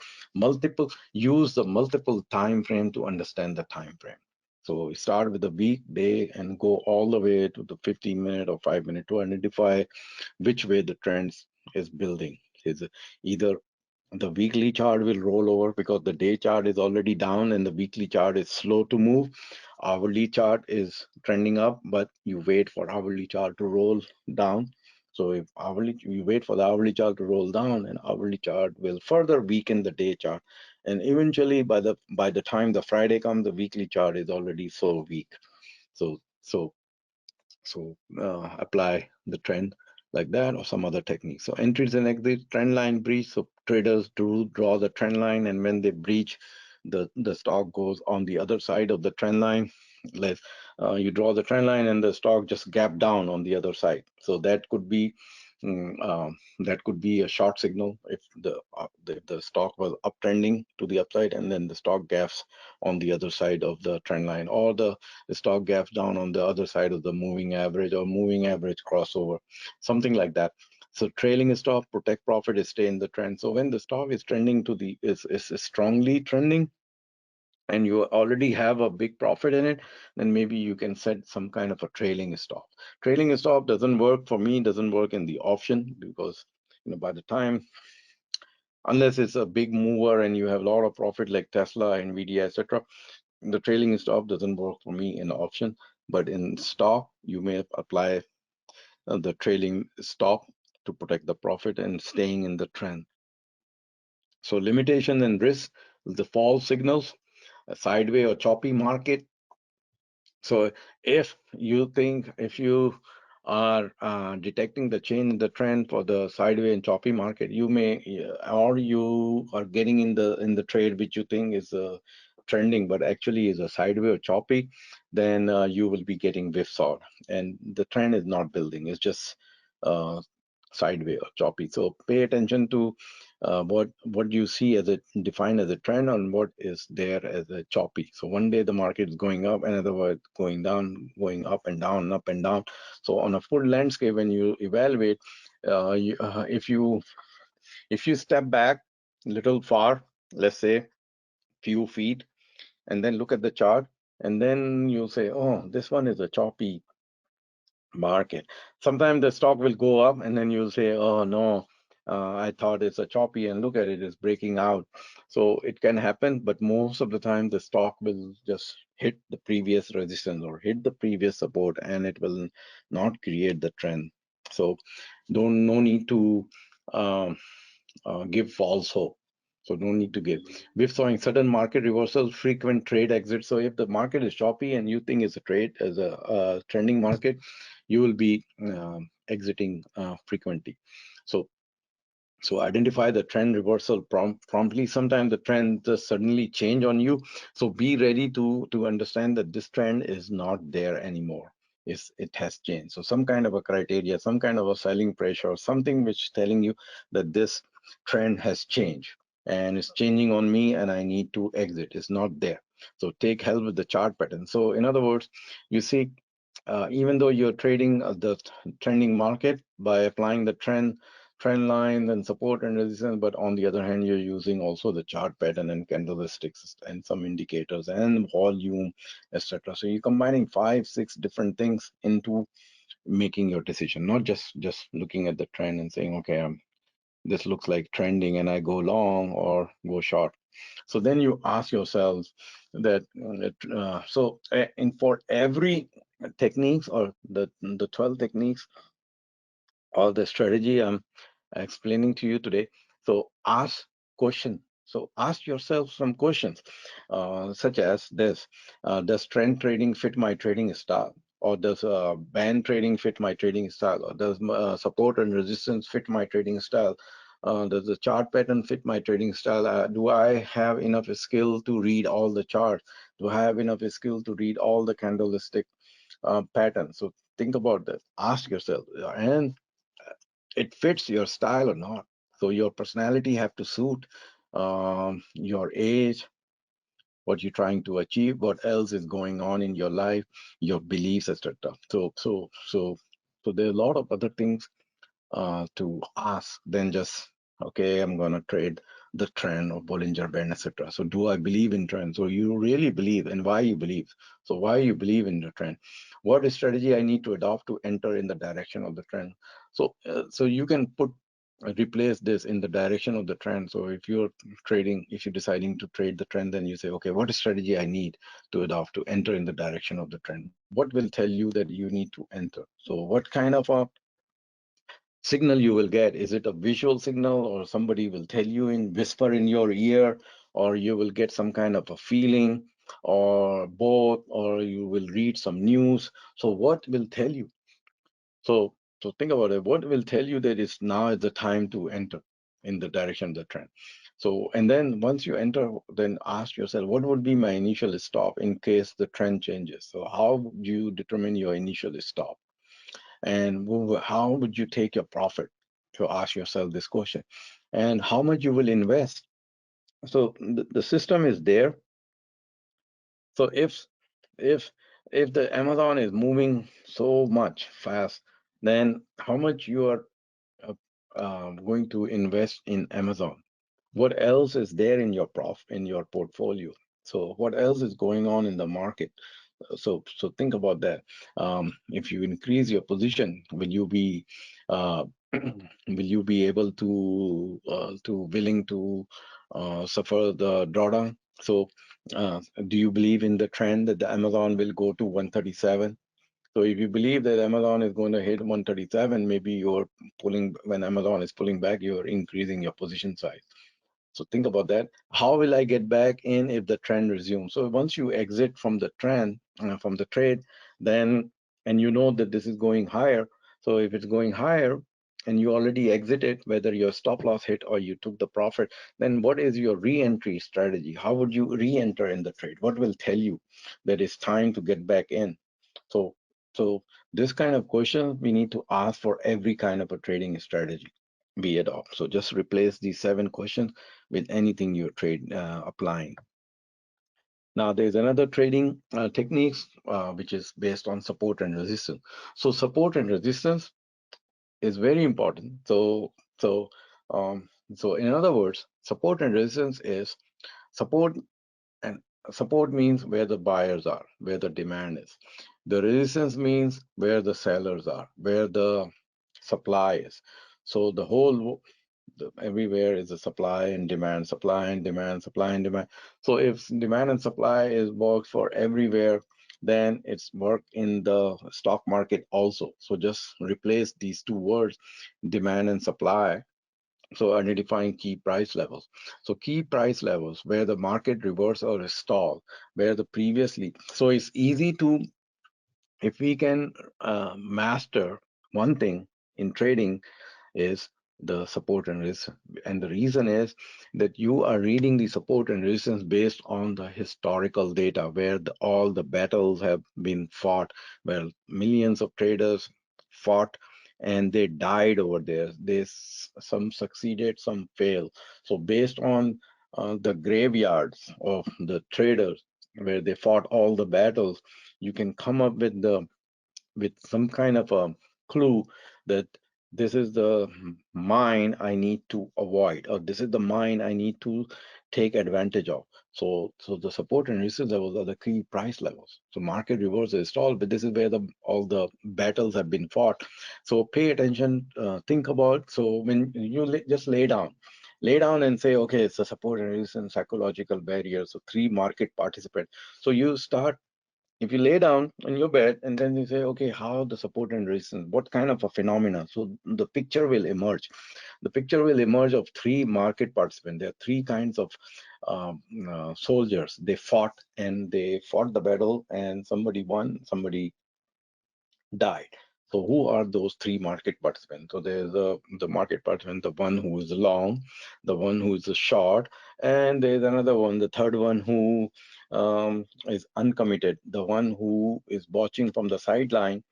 use the multiple time frame to understand the time frame. So we start with the week, day, and go all the way to the 15-minute or 5-minute to identify which way the trends is building. Is either The weekly chart will roll over because the day chart is already down and the weekly chart is slow to move. Hourly chart is trending up, but you wait for hourly chart to roll down. So if hourly, you wait for the hourly chart to roll down, and hourly chart will further weaken the day chart. And eventually by the time the Friday comes, the weekly chart is already so weak. So apply the trend like that or some other technique. So entries and exit, trend line breach. So traders do draw the trend line, and when they breach, the stock goes on the other side of the trend line. Let's you draw the trend line and the stock just gap down on the other side. So that could be a short signal if the stock was uptrending to the upside, and then the stock gaps on the other side of the trend line, or the stock gaps down on the other side of the moving average or moving average crossover, something like that. So trailing stop, protect profit, is stay in the trend. So when the stock is trending to the is strongly trending, and you already have a big profit in it, then maybe you can set some kind of a trailing stop. Trailing stop doesn't work for me, doesn't work in the option, because by the time, unless it's a big mover and you have a lot of profit like Tesla, Nvidia, etc., the trailing stop doesn't work for me in option. But in stock, you may apply the trailing stop to protect the profit and staying in the trend. So limitation and risk, the false signals, a sideway or choppy market. So if you are detecting the change in the trend for the sideway and choppy market, you may, or you are getting in the trade which you think is trending, but actually is a sideway or choppy, then you will be getting whipsawed, and the trend is not building. It's just uh, sideway or choppy. So pay attention to what you see as a defined as a trend, and what is there as a choppy. So one day the market is going up, another way going down, going up and down, up and down. So on a full landscape, when you evaluate, if you step back a little far, let's say few feet, and then look at the chart, and then you say, oh, this one is a choppy market. Sometimes the stock will go up, and then you'll say, oh no, I thought it's a choppy, and look at it, it's breaking out. So it can happen, but most of the time the stock will just hit the previous resistance or hit the previous support, and it will not create the trend. So no need to um, give false hope. So no need to give. Whipsawing, sudden market reversals, frequent trade exits. So if the market is choppy and you think it's a trade as a trending market, you will be exiting frequently. So identify the trend reversal promptly. Sometimes the trend just suddenly change on you. So be ready to understand that this trend is not there anymore. It has changed. So some kind of a criteria, some kind of a selling pressure, or something which telling you that this trend has changed and it's changing on me and I need to exit. It's not there. So take help with the chart pattern. So in other words, you see, even though you're trading the trending market by applying the trend lines and support and resistance, but on the other hand, you're using also the chart pattern and candlesticks and some indicators and volume, etc. So you're combining 5 6 different things into making your decision, not just looking at the trend and saying, okay, this looks like trending and I go long or go short. So then you ask yourselves that in for every techniques, or the 12 techniques or the strategy I'm explaining to you today. So ask question. So ask yourself some questions, such as this: does trend trading fit my trading style? Or does band trading fit my trading style? Or does support and resistance fit my trading style? Does the chart pattern fit my trading style? Do I have enough skill to read all the charts? Do I have enough skill to read all the candlestick patterns? So think about this. Ask yourself, and it fits your style or not. So your personality have to suit your age, what you're trying to achieve, what else is going on in your life, your beliefs, etc. So there are a lot of other things to ask than just, okay, I'm gonna trade the trend or Bollinger Band, etc. So do I believe in trend? So you really believe, and why you believe? So why you believe in the trend? What strategy I need to adopt to enter in the direction of the trend? So you can put replace this in the direction of the trend. So if you're trading, if you're deciding to trade the trend, then you say, okay, what strategy I need to adopt to enter in the direction of the trend? What will tell you that you need to enter? So what kind of a signal you will get? Is it a visual signal, or somebody will tell you in whisper in your ear, or you will get some kind of a feeling, or both, or you will read some news? So what will tell you? So, so think about it. What will tell you that it's now is the time to enter in the direction of the trend? So, and then once you enter, then ask yourself, what would be my initial stop in case the trend changes? So, how would you determine your initial stop? And how would you take your profit? To ask yourself this question. And how much you will invest? So the system is there. So if if the Amazon is moving so much fast, then how much you are uh, going to invest in Amazon? What else is there in your in your portfolio? So what else is going on in the market? So think about that. If you increase your position, will you be will you be able to willing to suffer the drawdown? So do you believe in the trend that the Amazon will go to 137? So if you believe that Amazon is going to hit 137, maybe you're pulling, when Amazon is pulling back, you're increasing your position size. So think about that. How will I get back in if the trend resumes? So once you exit from the trend, from the trade, then, and you know that this is going higher. So if it's going higher and you already exited, whether your stop loss hit or you took the profit, then what is your re-entry strategy? How would you re-enter in the trade? What will tell you that it's time to get back in? So, so this kind of question we need to ask for every kind of a trading strategy we adopt. So just replace these 7 questions with anything you're applying. Now there's another trading techniques which is based on support and resistance. So support and resistance is very important. Um, so in other words, support and resistance is support. And support means where the buyers are, where the demand is. The resistance means where the sellers are, where the supply is. So the whole, everywhere is a supply and demand, supply and demand, supply and demand. So if demand and supply is works for everywhere, then it's work in the stock market also. So just replace these two words, demand and supply. So identifying key price levels. So key price levels where the market reverse or stall, where the previously. So it's easy to, if we can master one thing in trading, is the support and resistance. And the reason is that you are reading the support and resistance based on the historical data where all the battles have been fought, where millions of traders fought and they died over there. Some succeeded, some failed. So based on the graveyards of the traders where they fought all the battles, you can come up with some kind of a clue that this is the mine I need to avoid, or this is the mine I need to take advantage of. So the support and resistance levels are the key price levels. So market reverse is stalled, but this is where all the battles have been fought. So pay attention, think about. So when you just lay down and say, okay, it's a support and resistance, psychological barrier. So 3 market participants. So you start, if you lay down on your bed and then you say, okay, how the support and resistance, what kind of a phenomena? So the picture will emerge. The picture will emerge of 3 market participants. There are 3 kinds of soldiers. They fought the battle, and somebody won, somebody died. So who are those 3 market participants? So there's the market participant, the one who is long, the one who is short, and there's another one, the third one who is uncommitted, the one who is watching from the sideline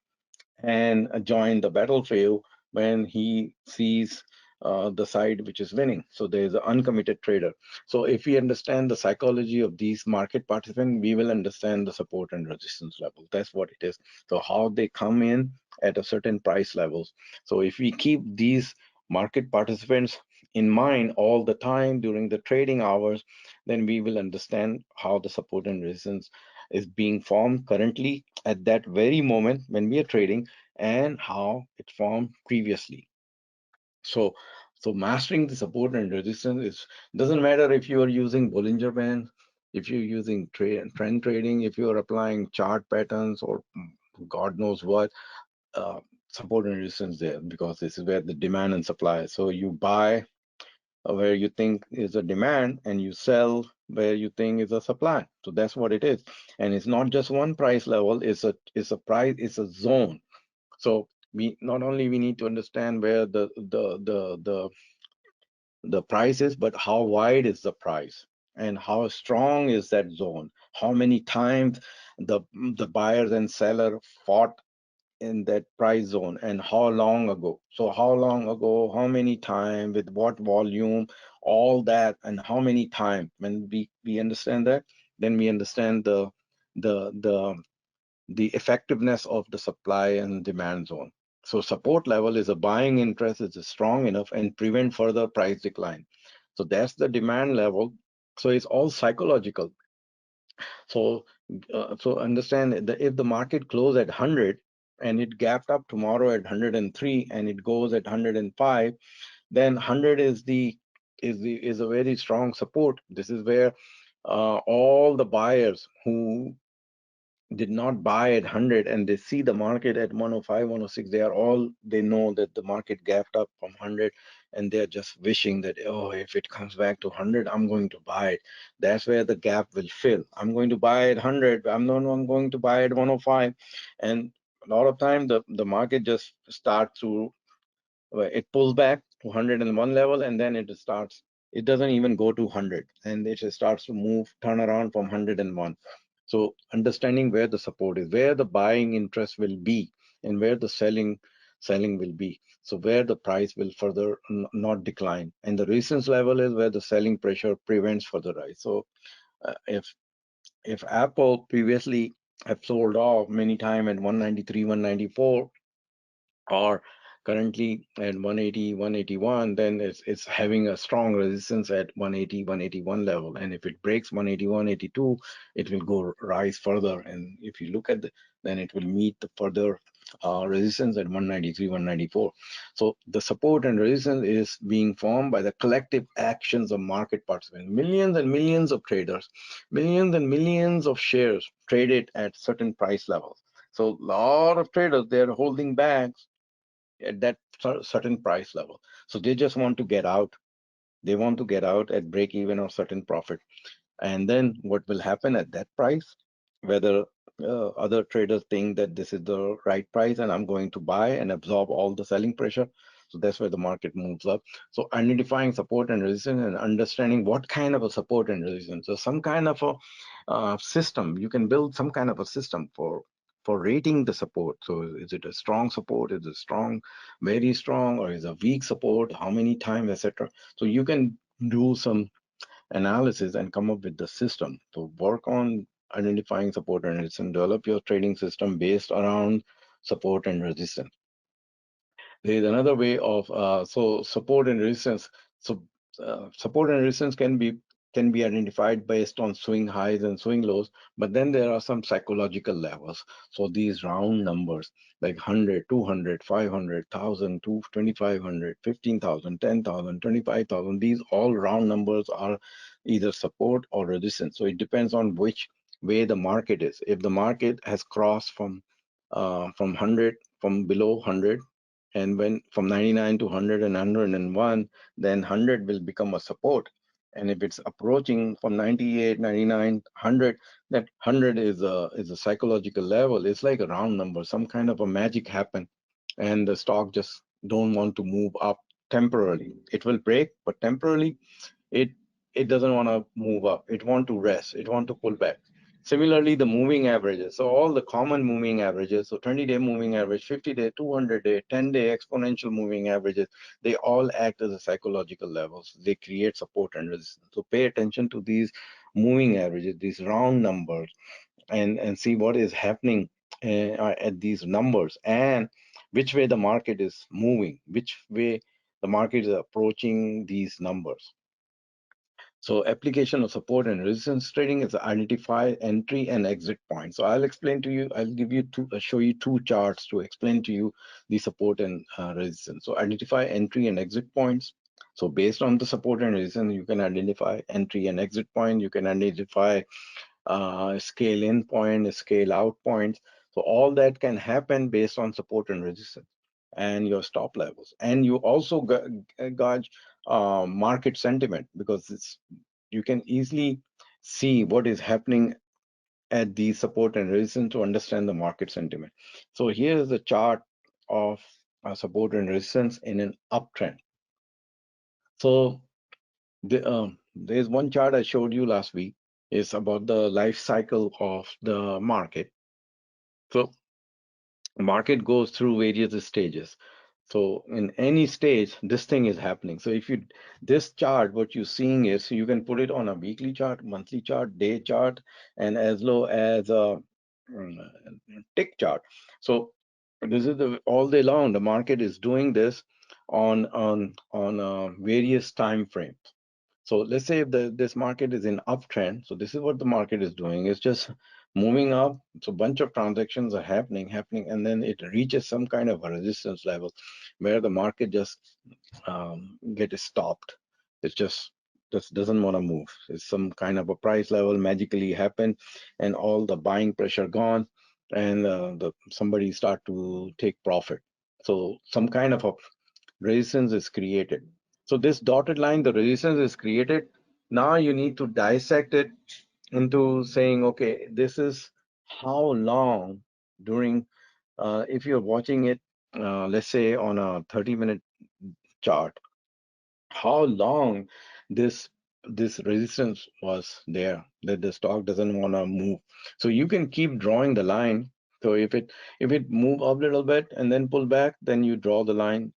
and join the battlefield when he sees the side which is winning. So there's an uncommitted trader. So if we understand the psychology of these market participants, we will understand the support and resistance level. That's what it is. So how they come in at a certain price levels. So if we keep these market participants in mind all the time during the trading hours, then we will understand how the support and resistance is being formed currently at that very moment when we are trading, and how it formed previously. So So mastering the support and resistance is doesn't matter if you are using Bollinger Band, if you're using trend trading, if you are applying chart patterns or God knows what, uh, support and resistance there, because this is where the demand and supply. So you buy where you think is a demand and you sell where you think is a supply. So that's what it is. And it's not just one price level, it's a price, it's a zone. So we not only we need to understand where the price is, but how wide is the price and how strong is that zone? How many times the buyers and seller fought in that price zone, and how long ago? So how long ago, how many time, with what volume, all that, and how many time? When we understand that, then we understand the the the effectiveness of the supply and demand zone. So support level is a buying interest is strong enough and prevent further price decline. So that's the demand level. So it's all psychological. So so understand that if the market closed at 100 and it gapped up tomorrow at 103 and it goes at 105, then 100 is a very strong support. This is where all the buyers who did not buy at 100 and they see the market at 105, 106, they know that the market gapped up from 100, and they're just wishing that, oh, if it comes back to 100, I'm going to buy it. That's where the gap will fill. I'm going to buy at 100. I'm going to buy at 105. And a lot of time the market just starts to, it pulls back to 101 level, and then it doesn't even go to 100, and it just starts to move, turn around from 101. So understanding where the support is, where the buying interest will be, and where the selling will be. So where the price will further not decline, and the resistance level is where the selling pressure prevents further rise. So if Apple previously have sold off many time at 193, 194, or currently at 180, 181, then it's having a strong resistance at 180, 181 level. And if it breaks 180, 182, it will go rise further. And if you look at then it will meet the further resistance at 193, 194. So the support and resistance is being formed by the collective actions of market participants. Millions and millions of traders, millions and millions of shares traded at certain price levels. So a lot of traders, they're holding back at that certain price level. So they just want to get out. They want to get out at break even or certain profit. And then what will happen at that price, whether other traders think that this is the right price and I'm going to buy and absorb all the selling pressure. So that's where the market moves up. So identifying support and resistance and understanding what kind of a support and resistance. So some kind of a system, you can build some kind of a system for rating the support. So is it a strong support? Is it strong, very strong, or is it a weak support? How many times, etc. So you can do some analysis and come up with the system. So work on identifying support and resistance, develop your trading system based around support and resistance. There is another way of so support and resistance. So support and resistance can be identified based on swing highs and swing lows, but then there are some psychological levels. So these round numbers like 100, 200, 500, 1000, 2500, 15,000, 10,000, 25,000, these all round numbers are either support or resistance. So it depends on which way the market is. If the market has crossed from 100, from below 100, and when from 99 to 100 and 101, then 100 will become a support. And if it's approaching from 98, 99, 100, that 100 is a psychological level. It's like a round number, some kind of a magic happen, and the stock just don't want to move up temporarily. It will break, but temporarily it it doesn't want to move up. It want to rest. It want to pull back. Similarly, the moving averages. So all the common moving averages, so 20-day moving average, 50-day, 200-day, 10-day exponential moving averages, they all act as a psychological levels. They create support and resistance. So pay attention to these moving averages, these round numbers, and see what is happening at these numbers, and which way the market is moving, which way the market is approaching these numbers. So application of support and resistance trading is identify entry and exit points. So I'll explain to you, I'll give you show you two charts to explain to you the support and resistance. So identify entry and exit points. So based on the support and resistance, you can identify entry and exit point. You can identify scale in point, scale out points. So all that can happen based on support and resistance and your stop levels. And you also gauge market sentiment, because you can easily see what is happening at the support and resistance to understand the market sentiment. So here is the chart of support and resistance in an uptrend. So there's one chart I showed you last week. It's about the life cycle of the market. So market goes through various stages. So in any stage, this thing is happening. So if you, this chart, what you're seeing is, you can put it on a weekly chart, monthly chart, day chart, and as low as a tick chart. So this is the all day long, the market is doing this on various time frames. So let's say if this market is in uptrend, so this is what the market is doing. It's just moving up. So a bunch of transactions are happening, and then it reaches some kind of a resistance level where the market just gets stopped. It just doesn't want to move. It's some kind of a price level magically happen, and all the buying pressure gone, and the somebody start to take profit. So some kind of a resistance is created. So this dotted line, the resistance is created. Now you need to dissect it into saying, okay, this is how long during, if you're watching it, let's say on a 30-minute chart, how long this this resistance was there that the stock doesn't want to move. So you can keep drawing the line. So if it move up a little bit and then pull back, then you draw the line,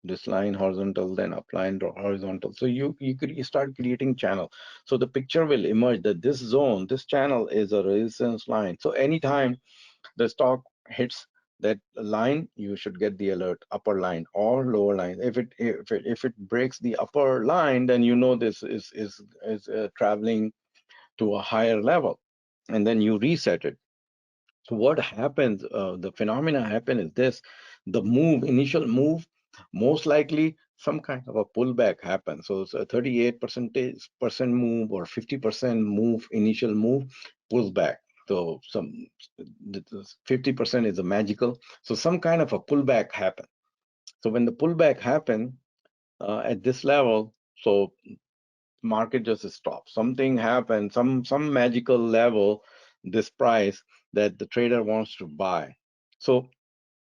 this line horizontal, then up line horizontal. So you start creating channel. So the picture will emerge that this zone, this channel is a resistance line. So anytime the stock hits that line, you should get the alert, upper line or lower line. If it breaks the upper line, then you know this is traveling to a higher level, and then you reset it. So what happens, the phenomena happen is this: the initial move, most likely some kind of a pullback happens. So it's a 38% move or 50% move, initial move, pulls back. So 50% is a magical. So some kind of a pullback happen. So when the pullback happen at this level, so market just stops. Something happens, some magical level, this price that the trader wants to buy. So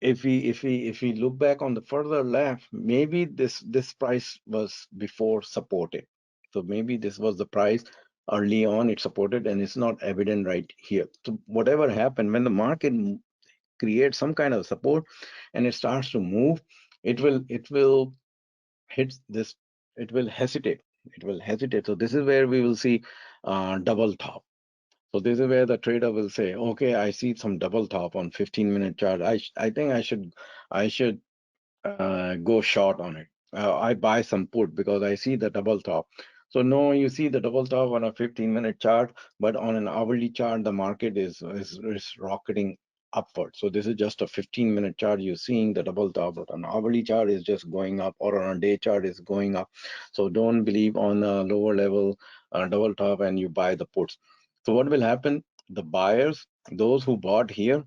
if we look back on the further left, maybe this price was before supported. So maybe this was the price early on it supported, and it's not evident right here. So whatever happened, when the market creates some kind of support and it starts to move, it will hit this, it will hesitate. So this is where we will see double top. So this is where the trader will say, okay, I see some double top on 15-minute chart. I think I should go short on it. I buy some put because I see the double top. So no, you see the double top on a 15-minute chart, but on an hourly chart, the market is rocketing upward. So this is just a 15-minute chart. You're seeing the double top, but on hourly chart is just going up, or on a day chart is going up. So don't believe on a lower level double top and you buy the puts. So what will happen? The buyers, those who bought here,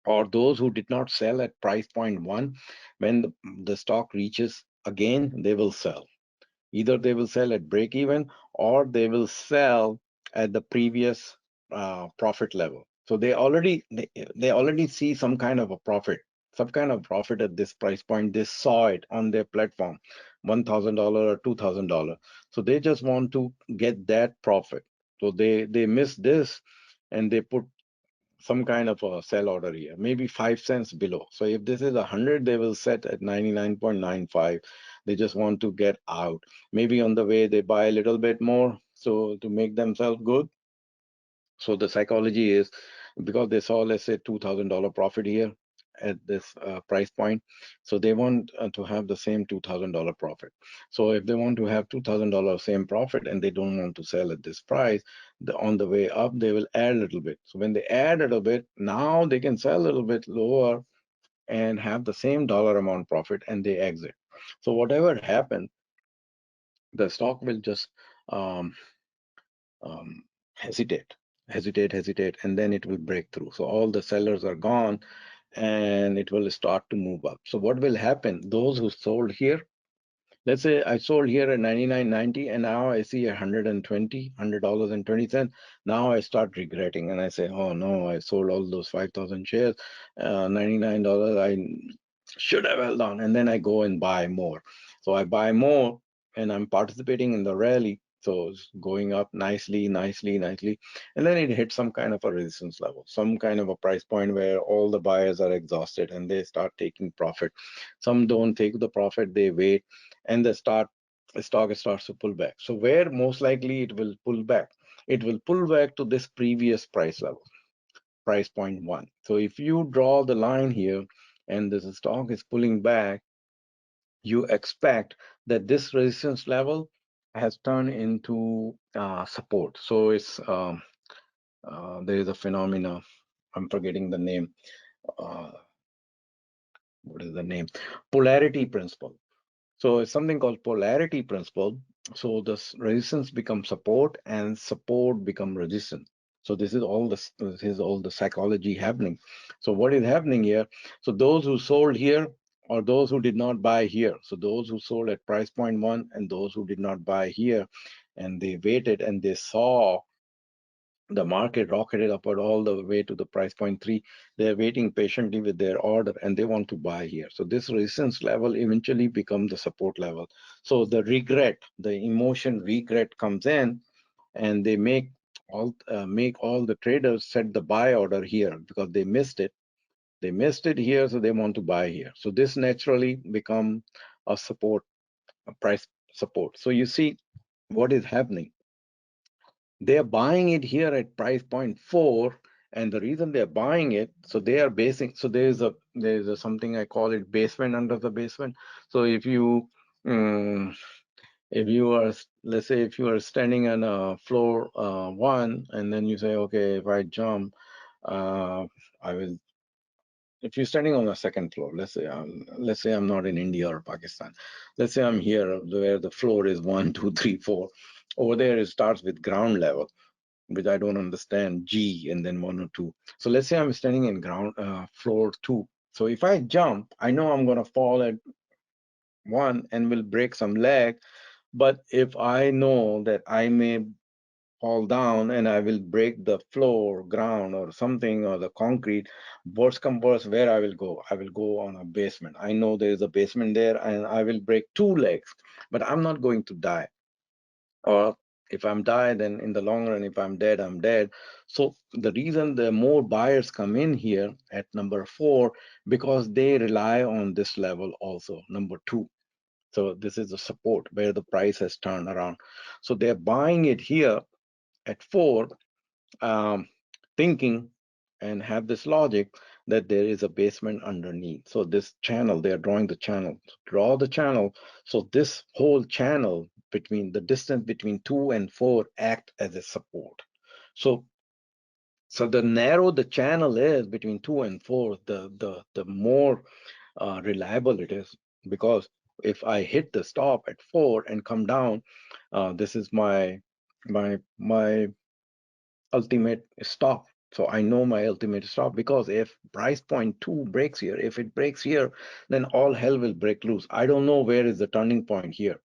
or those who did not sell at price point one, when the stock reaches again, they will sell. Either they will sell at break even, or they will sell at the previous profit level. So they already see some kind of a profit, at this price point. They saw it on their platform, $1,000 or $2,000. So they just want to get that profit. So they miss this, and they put some kind of a sell order here, maybe 5 cents below. So if this is 100, they will set at 99.95. They just want to get out. Maybe on the way they buy a little bit more, so to make themselves good. So the psychology is, because they saw, let's say, $2,000 profit here at this price point, so they want to have the same $2,000 profit. So if they want to have $2,000 same profit and they don't want to sell at this price, on the way up they will add a little bit. So when they add a little bit, now they can sell a little bit lower and have the same dollar amount profit, and they exit. So whatever happened, the stock will just um, um, hesitate, hesitate, and then it will break through. So all the sellers are gone, and it will start to move up. So what will happen? Those who sold here, let's say I sold here at 99.90, and now I see $120. Now I start regretting, and I say, oh no, I sold all those 5,000 shares, $99. I should have held on, and then I go and buy more. So I buy more, and I'm participating in the rally. So it's going up nicely, and then it hits some kind of a resistance level, some kind of a price point where all the buyers are exhausted and they start taking profit. Some don't take the profit, they wait, and the stock starts to pull back. So where most likely it will pull back? It will pull back to this previous price level, price point one. So if you draw the line here and this stock is pulling back, you expect that this resistance level has turned into support. So it's there is a phenomena. I'm forgetting the name. Uh, what is the name? Polarity principle. So it's something called polarity principle. So this resistance becomes support and support become resistance. So this is all the psychology happening. So what is happening here? So those who sold here or those who did not buy here. So those who sold at price point one and those who did not buy here, and they waited and they saw the market rocketed upward all the way to the price point three. They're waiting patiently with their order and they want to buy here. So this resistance level eventually becomes the support level. So the regret, the emotion regret comes in, and they make all the traders set the buy order here because they missed it. They missed it here, so they want to buy here. So this naturally become a support, a price support. So you see what is happening. They're buying it here at price point four, and the reason they're buying it, so they are basing. So there's a something I call it basement under the basement. So um, if you are, let's say if you are standing on a floor one, and then you say, okay, if I jump, uh, I will. If you're standing on the second floor, let's say I'm not in India or Pakistan. Let's say I'm here where the floor is one, two, three, four. Over there, it starts with ground level, which I don't understand, G and then one or two. So let's say I'm standing in ground floor two. So if I jump, I know I'm gonna fall at one and will break some leg. But if I know that I may fall down and I will break the floor, ground, or something, or the concrete, worst come worst, where I will go? I will go on a basement. I know there is a basement there, and I will break two legs, but I'm not going to die. Or if I'm died, then in the long run, if I'm dead, I'm dead. So the reason the more buyers come in here at number four, because they rely on this level also, number two. So this is the support where the price has turned around. So they're buying it here at four, um, thinking and have this logic that there is a basement underneath. So this channel, they are drawing the channel. Draw the channel. So this whole channel between the distance between two and four act as a support. So the narrow the channel is between two and four, the more reliable it is. Because if I hit the stop at four and come down, this is my ultimate stop. So I know my ultimate stop, because if price point two breaks here, if it breaks here, then all hell will break loose. I don't know where is the turning point here.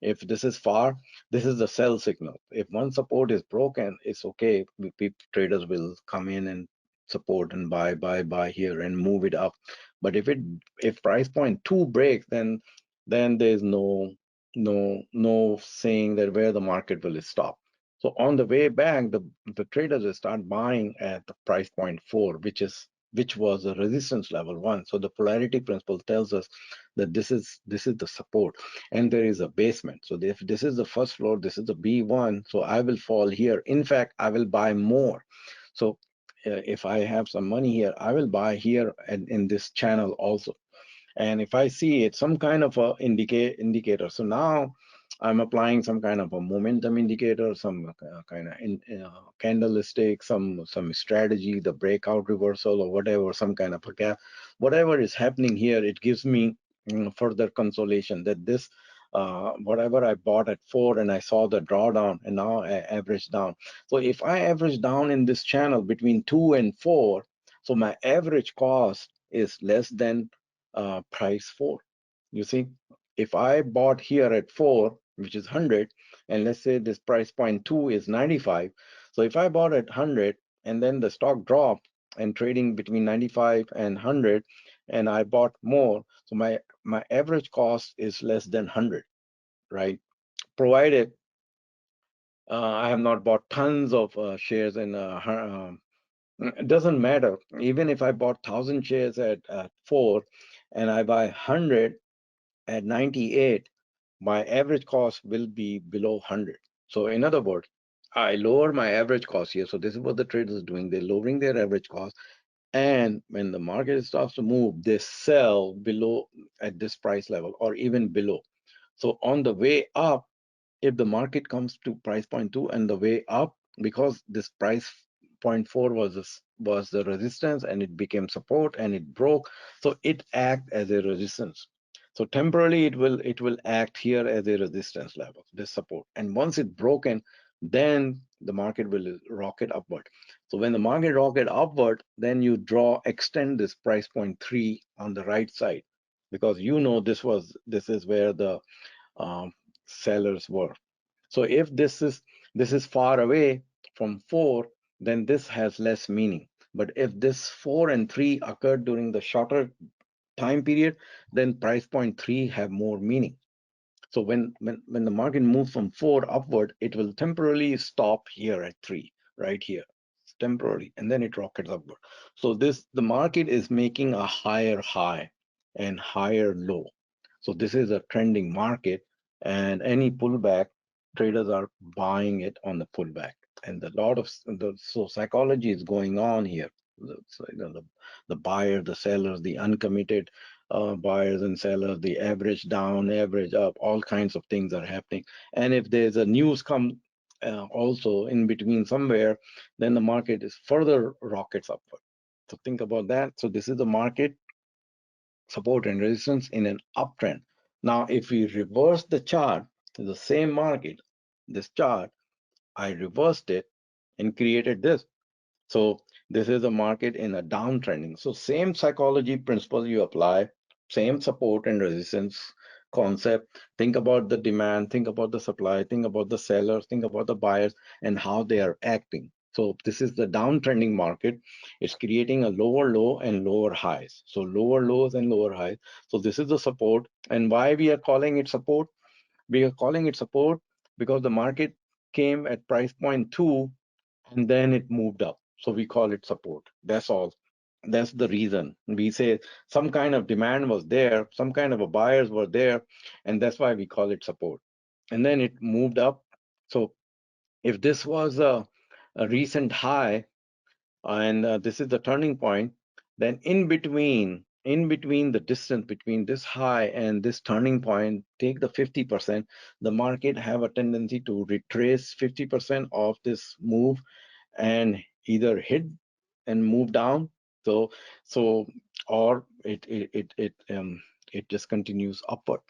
If this is far, this is the sell signal. If one support is broken, it's okay. Traders will come in and support and buy here and move it up. But if price point two breaks, then there's no saying that where the market will stop. So on the way back, the traders will start buying at the price point four, which was a resistance level one. So the polarity principle tells us that this is the support, and there is a basement. So if this is the first floor, this is the B1. So I will fall here. In fact, I will buy more. So if I have some money here, I will buy here and in this channel also. And if I see it, some kind of a indicator. So now I'm applying some kind of a momentum indicator, some kind of candlestick, some strategy, the breakout reversal or whatever, some kind of a gap. Whatever is happening here, it gives me further consolation that this whatever I bought at 4 and I saw the drawdown and now I average down. So if I average down in this channel between 2 and 4, so my average cost is less than price 4. You see, if I bought here at 4, which is 100, and let's say this price point 2 is 95, so if I bought at 100 and then the stock dropped and trading between 95 and 100 and I bought more, so my average cost is less than 100, right? Provided I have not bought tons of shares in it doesn't matter. Even if I bought 1,000 shares at 4 and I buy 100 at 98, my average cost will be below 100. So in other words, I lower my average cost here. So this is what the traders are doing. They're lowering their average cost. And when the market starts to move, they sell below at this price level or even below. So on the way up, if the market comes to price point 2 and the way up, because this price point 4 was the resistance and it became support and it broke, so it act as a resistance. So temporarily it will act here as a resistance level, this support, and once it broken, then the market will rocket upward. So when the market rocket upward, then you extend this price point 3 on the right side, because this is where the um, sellers were. So if this is far away from 4, then this has less meaning. But if this 4 and 3 occurred during the shorter time period, then price point 3 have more meaning. So when the market moves from 4 upward, it will temporarily stop here at 3, right here. It's temporary, and then it rockets upward. So the market is making a higher high and higher low. So this is a trending market, and any pullback, traders are buying it on the pullback. And a lot of so psychology is going on here. So, the buyer, the sellers, the uncommitted buyers and sellers, the average down, average up, all kinds of things are happening. And if there's a news come also in between somewhere, then the market is further rockets upward. So think about that. So this is the market support and resistance in an uptrend. Now, if we reverse the chart to the same market, this chart, I reversed it and created this. So this is a market in a downtrending. So same psychology principle you apply, same support and resistance concept. Think about the demand, think about the supply, think about the sellers, think about the buyers and how they are acting. So this is the downtrending market. It's creating a lower low and lower highs. So lower lows and lower highs. So this is the support. And why we are calling it support? We are calling it support because the market came at price point 2 and then it moved up. So we call it support. That's all. That's the reason. We say some kind of demand was there, some kind of a buyers were there, and that's why we call it support. And then it moved up. So if this was a recent high, and this is the turning point, then in between the distance between this high and this turning point, take the 50%, the market have a tendency to retrace 50% of this move and either hit and move down. So or it just continues upward.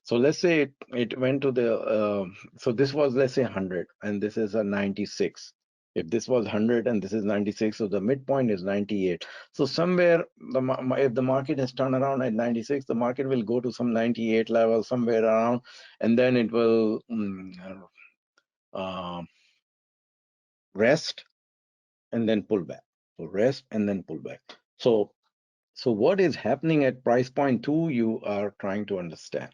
So let's say it went to the so this was, let's say, 100 and this is a 96. If this was 100 and this is 96, so the midpoint is 98. So somewhere if the market has turned around at 96, the market will go to some 98 level somewhere around, and then it will uh, rest and then pull back. So rest and then pull back. So what is happening at price point 2, you are trying to understand.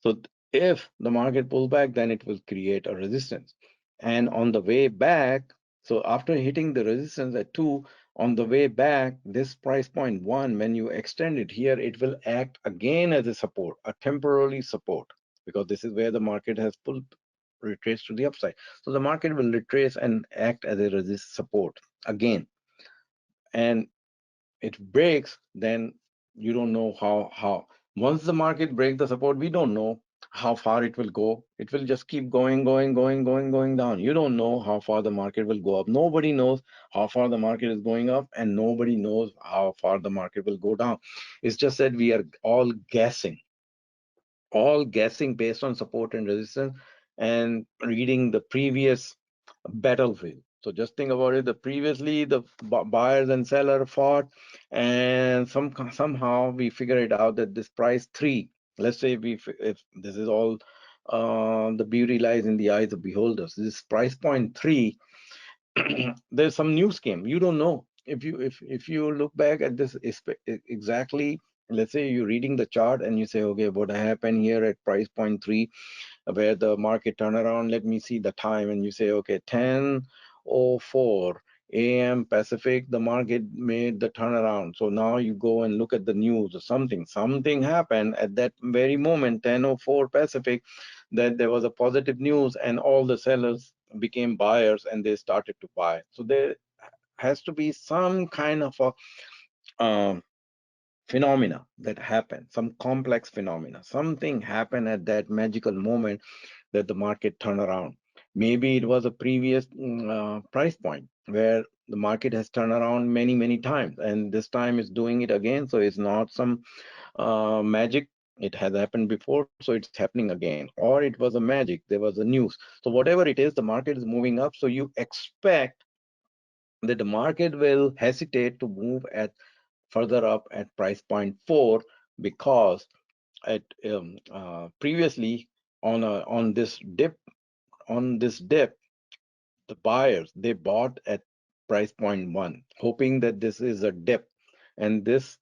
So if the market pulls back, then it will create a resistance. And on the way back, so after hitting the resistance at 2, on the way back, this price point 1, when you extend it here, it will act again as a support, a temporary support, because this is where the market has retraced to the upside. So the market will retrace and act as a resist support again. And it breaks, then you don't know how once the market breaks the support, we don't know how far it will go. It will just keep going down. You don't know how far the market will go up. Nobody knows how far the market is going up, and nobody knows how far the market will go down. It's just that we are all guessing based on support and resistance and reading the previous battlefield. So just think about it. The previously the buyers and seller fought, and somehow we figure it out that this price three. Let's say if this is all, the beauty lies in the eyes of beholders. This price point three, there's some news came. You don't know if you look back at this exactly. Let's say you're reading the chart and you say, okay, what happened here at price point three, where the market turn around. Let me see the time, and you say, okay, 10:04 a.m. Pacific, the market made the turnaround. So now you go and look at the news or something happened at that very moment, 10:04 Pacific, that there was a positive news and all the sellers became buyers and they started to buy. So there has to be some kind of a phenomena that happened, some complex phenomena. Something happened at that magical moment that the market turned around. Maybe it was a previous price point where the market has turned around many times, and this time it's doing it again. So it's not some magic. It has happened before, so it's happening again. Or it was a magic. There was a news. So whatever it is, the market is moving up. So you expect that the market will hesitate to move at further up at price point four, because at previously on this dip, the buyers, they bought at price point one, hoping that this is a dip, and this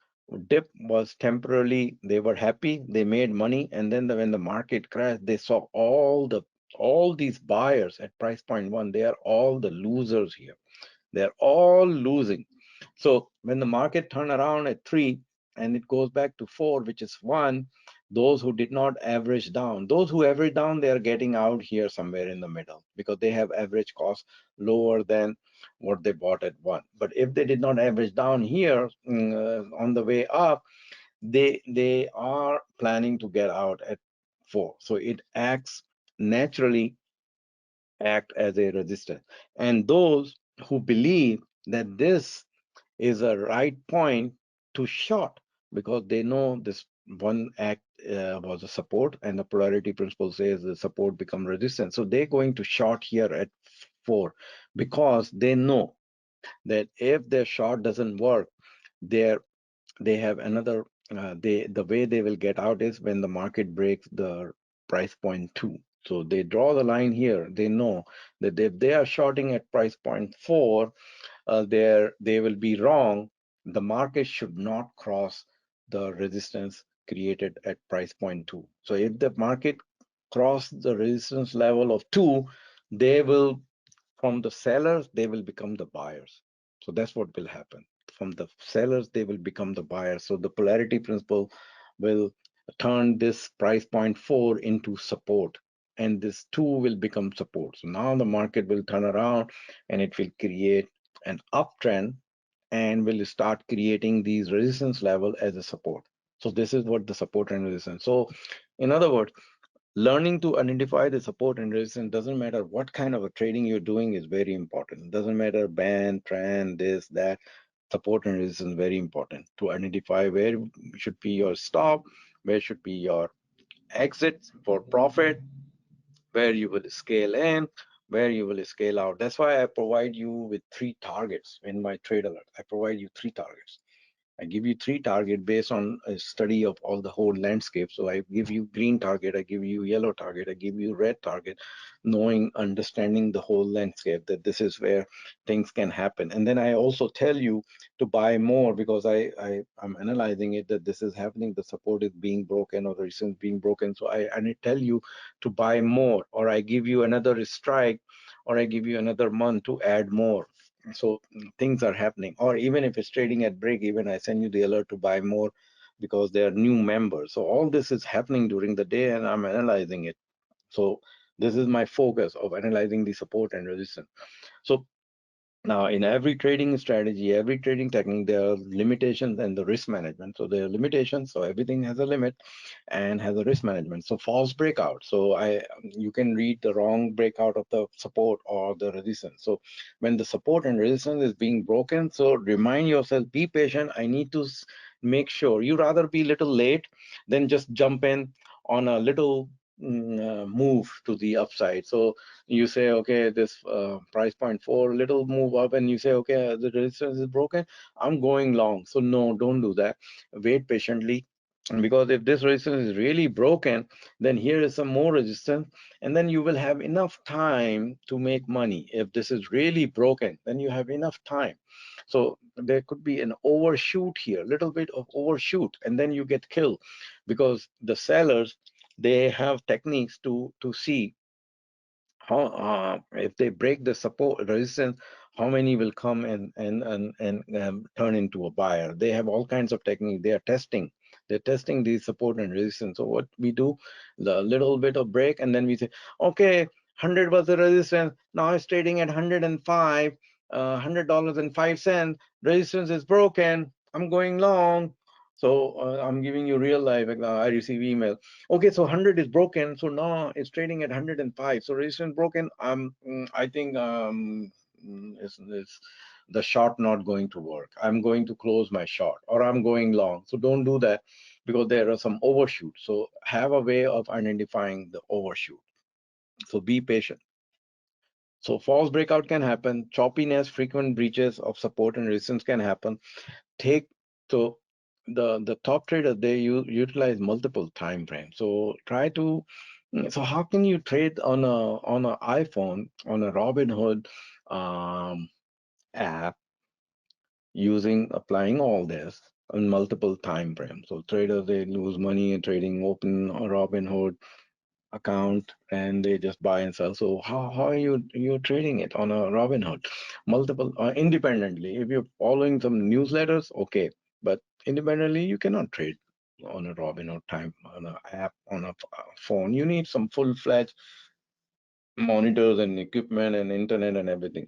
dip was temporarily. They were happy, they made money, and then when the market crashed, they saw all these buyers at price point one. They are all the losers here. They're all losing. So when the market turn around at three and it goes back to four, which is one, those who did not average down, those who average down, they are getting out here somewhere in the middle, because they have average cost lower than what they bought at one. But if they did not average down here, on the way up, they are planning to get out at four. So it acts naturally, act as a resistance. And those who believe that this is a right point to short, because they know this one act was a support, and the polarity principle says the support become resistance. So they're going to short here at four, because they know that if their short doesn't work, they're they have another the way they will get out is when the market breaks the price point two. So they draw the line here. They know that if they are shorting at price point four, they will be wrong. The market should not cross the resistance created at price point two. So if the market cross the resistance level of two, they will, from the sellers, they will become the buyers. So that's what will happen. From the sellers, they will become the buyers. So the polarity principle will turn this price point four into support, and this two will become support. So now the market will turn around and it will create an uptrend and will start creating these resistance level as a support. So this is what the support and resistance. So in other words, learning to identify the support and resistance, doesn't matter what kind of a trading you're doing, is very important. It doesn't matter band, trend, this, that. Support and resistance, very important to identify where should be your stop, where should be your exit for profit, where you will scale in, where you will scale out. That's why I provide you with three targets in my trade alert. I provide you three targets. I give you three target based on a study of all the whole landscape. So I give you green target, I give you yellow target, I give you red target, knowing, understanding the whole landscape, that this is where things can happen. And then I also tell you to buy more, because I'm analyzing it that this is happening, the support is being broken or the resistance being broken. So I tell you to buy more, or I give you another strike, or I give you another month to add more. So things are happening. Or even if it's trading at break even, I send you the alert to buy more, because they are new members. So all this is happening during the day and I'm analyzing it. So this is my focus of analyzing the support and resistance. So Now, in every trading strategy, every trading technique, there are limitations and the risk management. So there are limitations. So everything has a limit and has a risk management. So false breakout. So you can read the wrong breakout of the support or the resistance. So when the support and resistance is being broken, so remind yourself, be patient. I need to make sure. You rather be a little late than just jump in on a little move to the upside. So you say, okay, this price point for little move up, and you say, okay, the resistance is broken, I'm going long. So no, don't do that. Wait patiently, because if this resistance is really broken, then here is some more resistance, and then you will have enough time to make money. If this is really broken, then you have enough time. So there could be an overshoot here, little bit of overshoot, and then you get killed, because the sellers, they have techniques to see how, if they break the support resistance, how many will come and turn into a buyer. They have all kinds of techniques. They're testing the support and resistance. So what we do, the little bit of break, and then we say, okay, 100 was the resistance, now it's trading at 105, $100.05. Resistance is broken, I'm going long. So I'm giving you real life. I receive email. Okay, so 100 is broken. So now it's trading at 105. So resistance broken. I think is the short not going to work. I'm going to close my short, or I'm going long. So don't do that, because there are some overshoot. So have a way of identifying the overshoot. So be patient. So false breakout can happen. Choppiness, frequent breaches of support and resistance can happen. Take so the top traders, they utilize multiple time frames. So try to so how can you trade on a iPhone, on a Robinhood app, using applying all this on multiple time frames? So traders, they lose money in trading, open a Robinhood account, and they just buy and sell. So how are you trading it on a Robinhood? Multiple independently. If you're following some newsletters, okay, but independently you cannot trade on a Robinhood time on an app on a phone. You need some full-fledged monitors and equipment and internet and everything.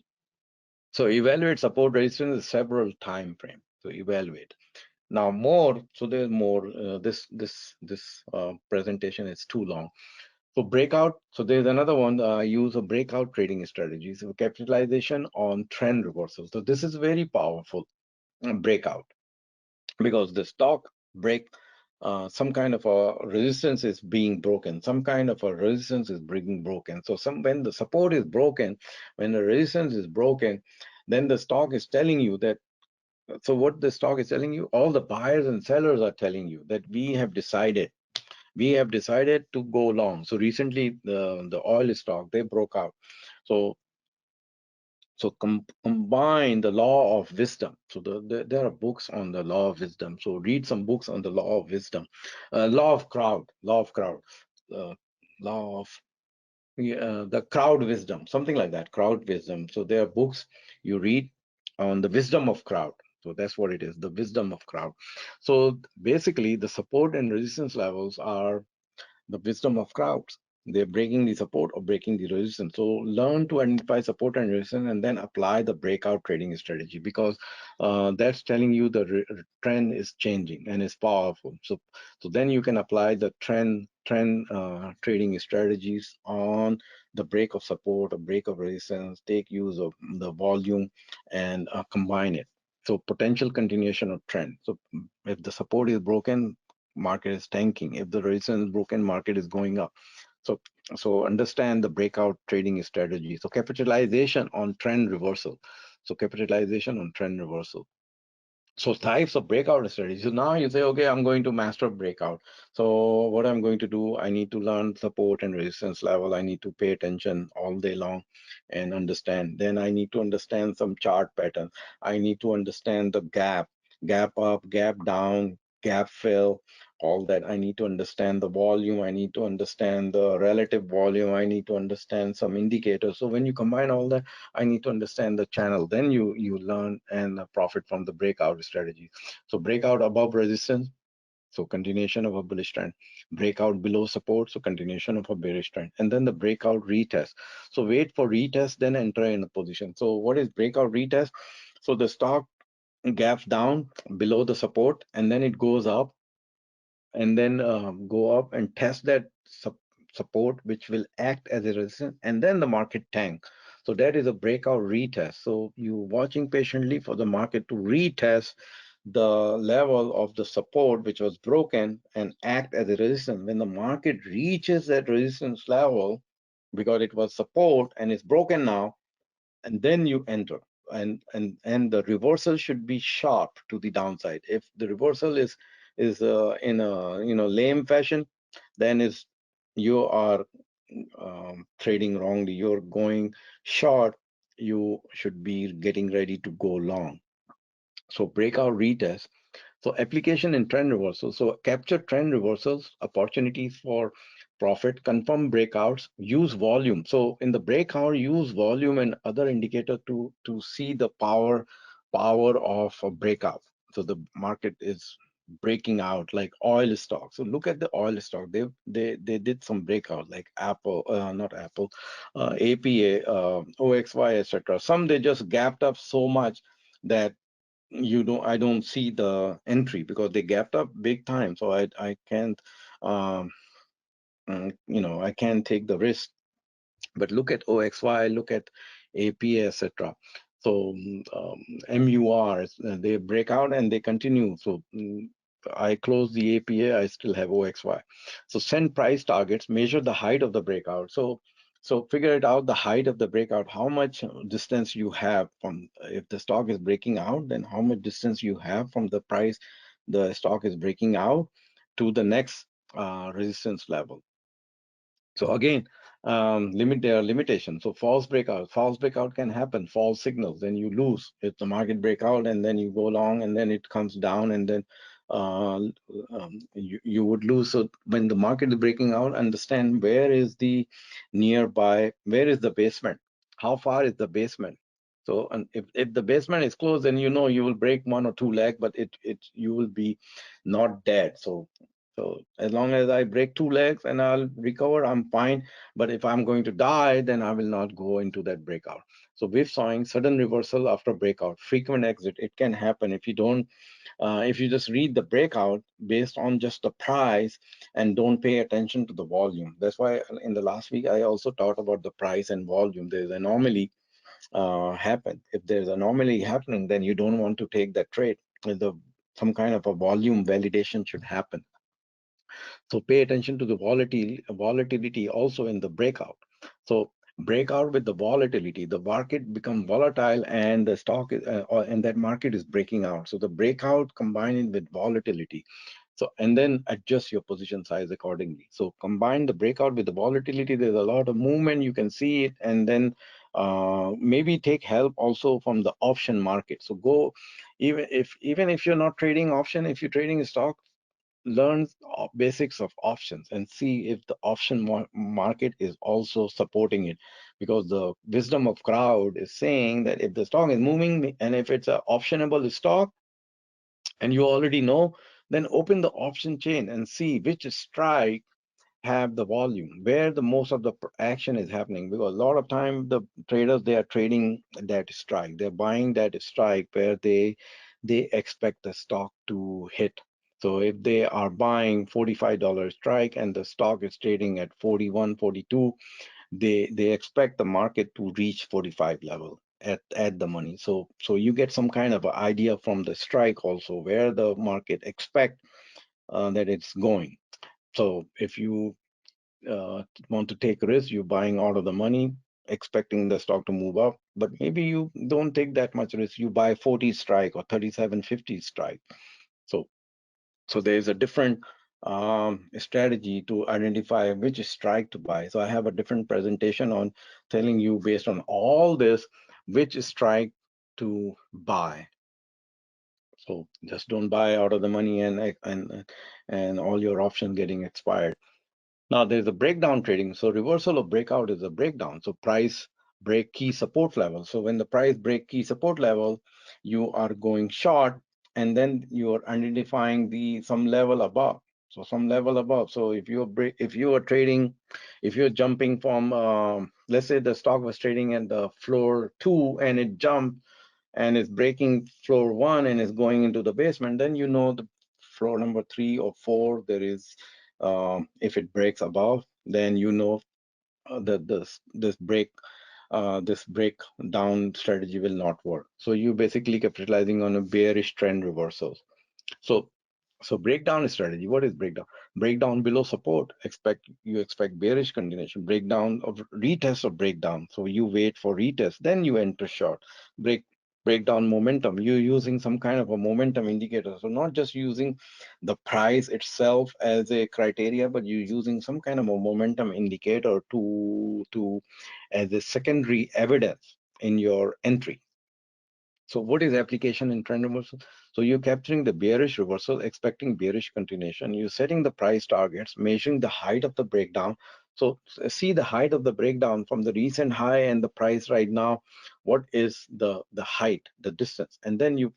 So evaluate support resistance several time frame. So evaluate. Now more. So there's more. This presentation is too long. So breakout, so there's another one, use a breakout trading strategy. So capitalization on trend reversal. So this is very powerful, breakout, because the stock break, some kind of a resistance is being broken, some kind of a resistance is being broken. So when the support is broken, when the resistance is broken, then the stock is telling you that, so what the stock is telling you, all the buyers and sellers are telling you that we have decided to go long. So recently, the oil stock, they broke out. So combine the law of wisdom. So there are books on the law of wisdom. So read some books on the law of wisdom, law of crowd, uh, law of the crowd wisdom, something like that, crowd wisdom. So there are books you read on the wisdom of crowd. So that's what it is, the wisdom of crowd. So basically, the support and resistance levels are the wisdom of crowds. They're breaking the support or breaking the resistance. So learn to identify support and resistance, and then apply the breakout trading strategy, because that's telling you the trend is changing and is powerful. So then you can apply the trend trading strategies on the break of support or break of resistance. Take use of the volume and combine it. So potential continuation of trend. So if the support is broken, market is tanking. If the resistance is broken, market is going up. So understand the breakout trading strategy. So capitalization on trend reversal. So capitalization on trend reversal. So types of breakout strategies. So now you say, okay, I'm going to master breakout. So what I'm going to do, I need to learn support and resistance level. I need to pay attention all day long and understand. Then I need to understand some chart pattern. I need to understand the gap up, gap down, gap fill, all that. I need to understand the volume. I need to understand the relative volume. I need to understand some indicators. So when you combine all that, I need to understand the channel. Then you learn and profit from the breakout strategy. So breakout above resistance. So continuation of a bullish trend. Breakout below support, so continuation of a bearish trend. And then the breakout retest. So wait for retest, then enter in a position. So what is breakout retest? So the stock gaps down below the support, and then it goes up, and then go up and test that support, which will act as a resistance, and then the market tank. So that is a breakout retest. So you watching patiently for the market to retest the level of the support which was broken and act as a resistance. When the market reaches that resistance level, because it was support and it's broken now, and then you enter. And the reversal should be sharp to the downside. If the reversal is in a lame fashion, then is you are trading wrongly. You're going short. You should be getting ready to go long. So breakout retest. So application in trend reversal. So capture trend reversals, opportunities for profit, confirm breakouts, use volume. So in the breakout, use volume and other indicator to see the power of a breakout. So the market is breaking out like oil stock. So look at the oil stock. They did some breakout like Apple, not Apple, APA, OXY, etc. Some they just gapped up so much that I don't see the entry because they gapped up big time. So I can't um, I can't take the risk. But look at OXY, look at APA, etc. So MUR, they break out and they continue. So I close the APA, I still have OXY. So send price targets, measure the height of the breakout. So figure it out, the height of the breakout, how much distance you have from, if the stock is breaking out, then how much distance you have from the price the stock is breaking out to the next resistance level. So again, there are limitations. So false breakout can happen, false signals, then you lose. If the market breakout and then you go long and then it comes down and then you would lose. So when the market is breaking out, understand where is the nearby, where is the basement? How far is the basement? So and if the basement is closed, then you know you will break one or two leg, but you will be not dead. So as long as I break two legs and I'll recover, I'm fine. But if I'm going to die, then I will not go into that breakout. So whipsawing, sudden reversal after breakout, frequent exit. It can happen if you don't, if you just read the breakout based on just the price and don't pay attention to the volume. That's why in the last week I also talked about the price and volume. There's anomaly happen. If there's anomaly happening, then you don't want to take that trade. Some kind of a volume validation should happen. So pay attention to the volatility also in the breakout. So breakout with the volatility, the market become volatile and the stock is, and that market is breaking out. So the breakout combined with volatility. So and then adjust your position size accordingly. So combine the breakout with the volatility. There's a lot of movement. You can see it, and then maybe take help also from the option market. So go even if you're not trading option, if you're trading stock, learn basics of options and see if the option market is also supporting it, because the wisdom of crowd is saying that if the stock is moving and if it's an optionable stock and you already know, then open the option chain and see which strike have the volume, where the most of the action is happening. Because a lot of time the traders, they are trading that strike, they're buying that strike where they expect the stock to hit. So if they are buying $45 strike and the stock is trading at 41, 42, they expect the market to reach 45 level at the money. So you get some kind of an idea from the strike also where the market expect that it's going. So if you want to take risk, you're buying out of the money, expecting the stock to move up, but maybe you don't take that much risk. You buy 40 strike or 37.50 strike. So there's a different strategy to identify which strike to buy. So I have a different presentation on telling you based on all this, which strike to buy. So just don't buy out of the money and all your options getting expired. Now there's a breakdown trading. So reversal of breakout is a breakdown. So price break key support level. So when the price break key support level, you are going short and then you are identifying the some level above. So some level above. So if you are trading, if you're jumping from let's say the stock was trading at the floor 2 and it jumped and is breaking floor 1 and is going into the basement, then you know the floor number 3 or 4 there is if it breaks above, then you know that this breakdown strategy will not work. So you basically capitalizing on a bearish trend reversal. So breakdown strategy. What is breakdown? Breakdown below support. Expect bearish continuation. Breakdown of retest of breakdown. So you wait for retest, then you enter short. Breakdown momentum. You're using some kind of a momentum indicator. So not just using the price itself as a criteria, but you're using some kind of a momentum indicator to as a secondary evidence in your entry. So what is application in trend reversal? So you're capturing the bearish reversal, expecting bearish continuation. You're setting the price targets, measuring the height of the breakdown. So see the height of the breakdown from the recent high and the price right now. What is the height, the distance? And then you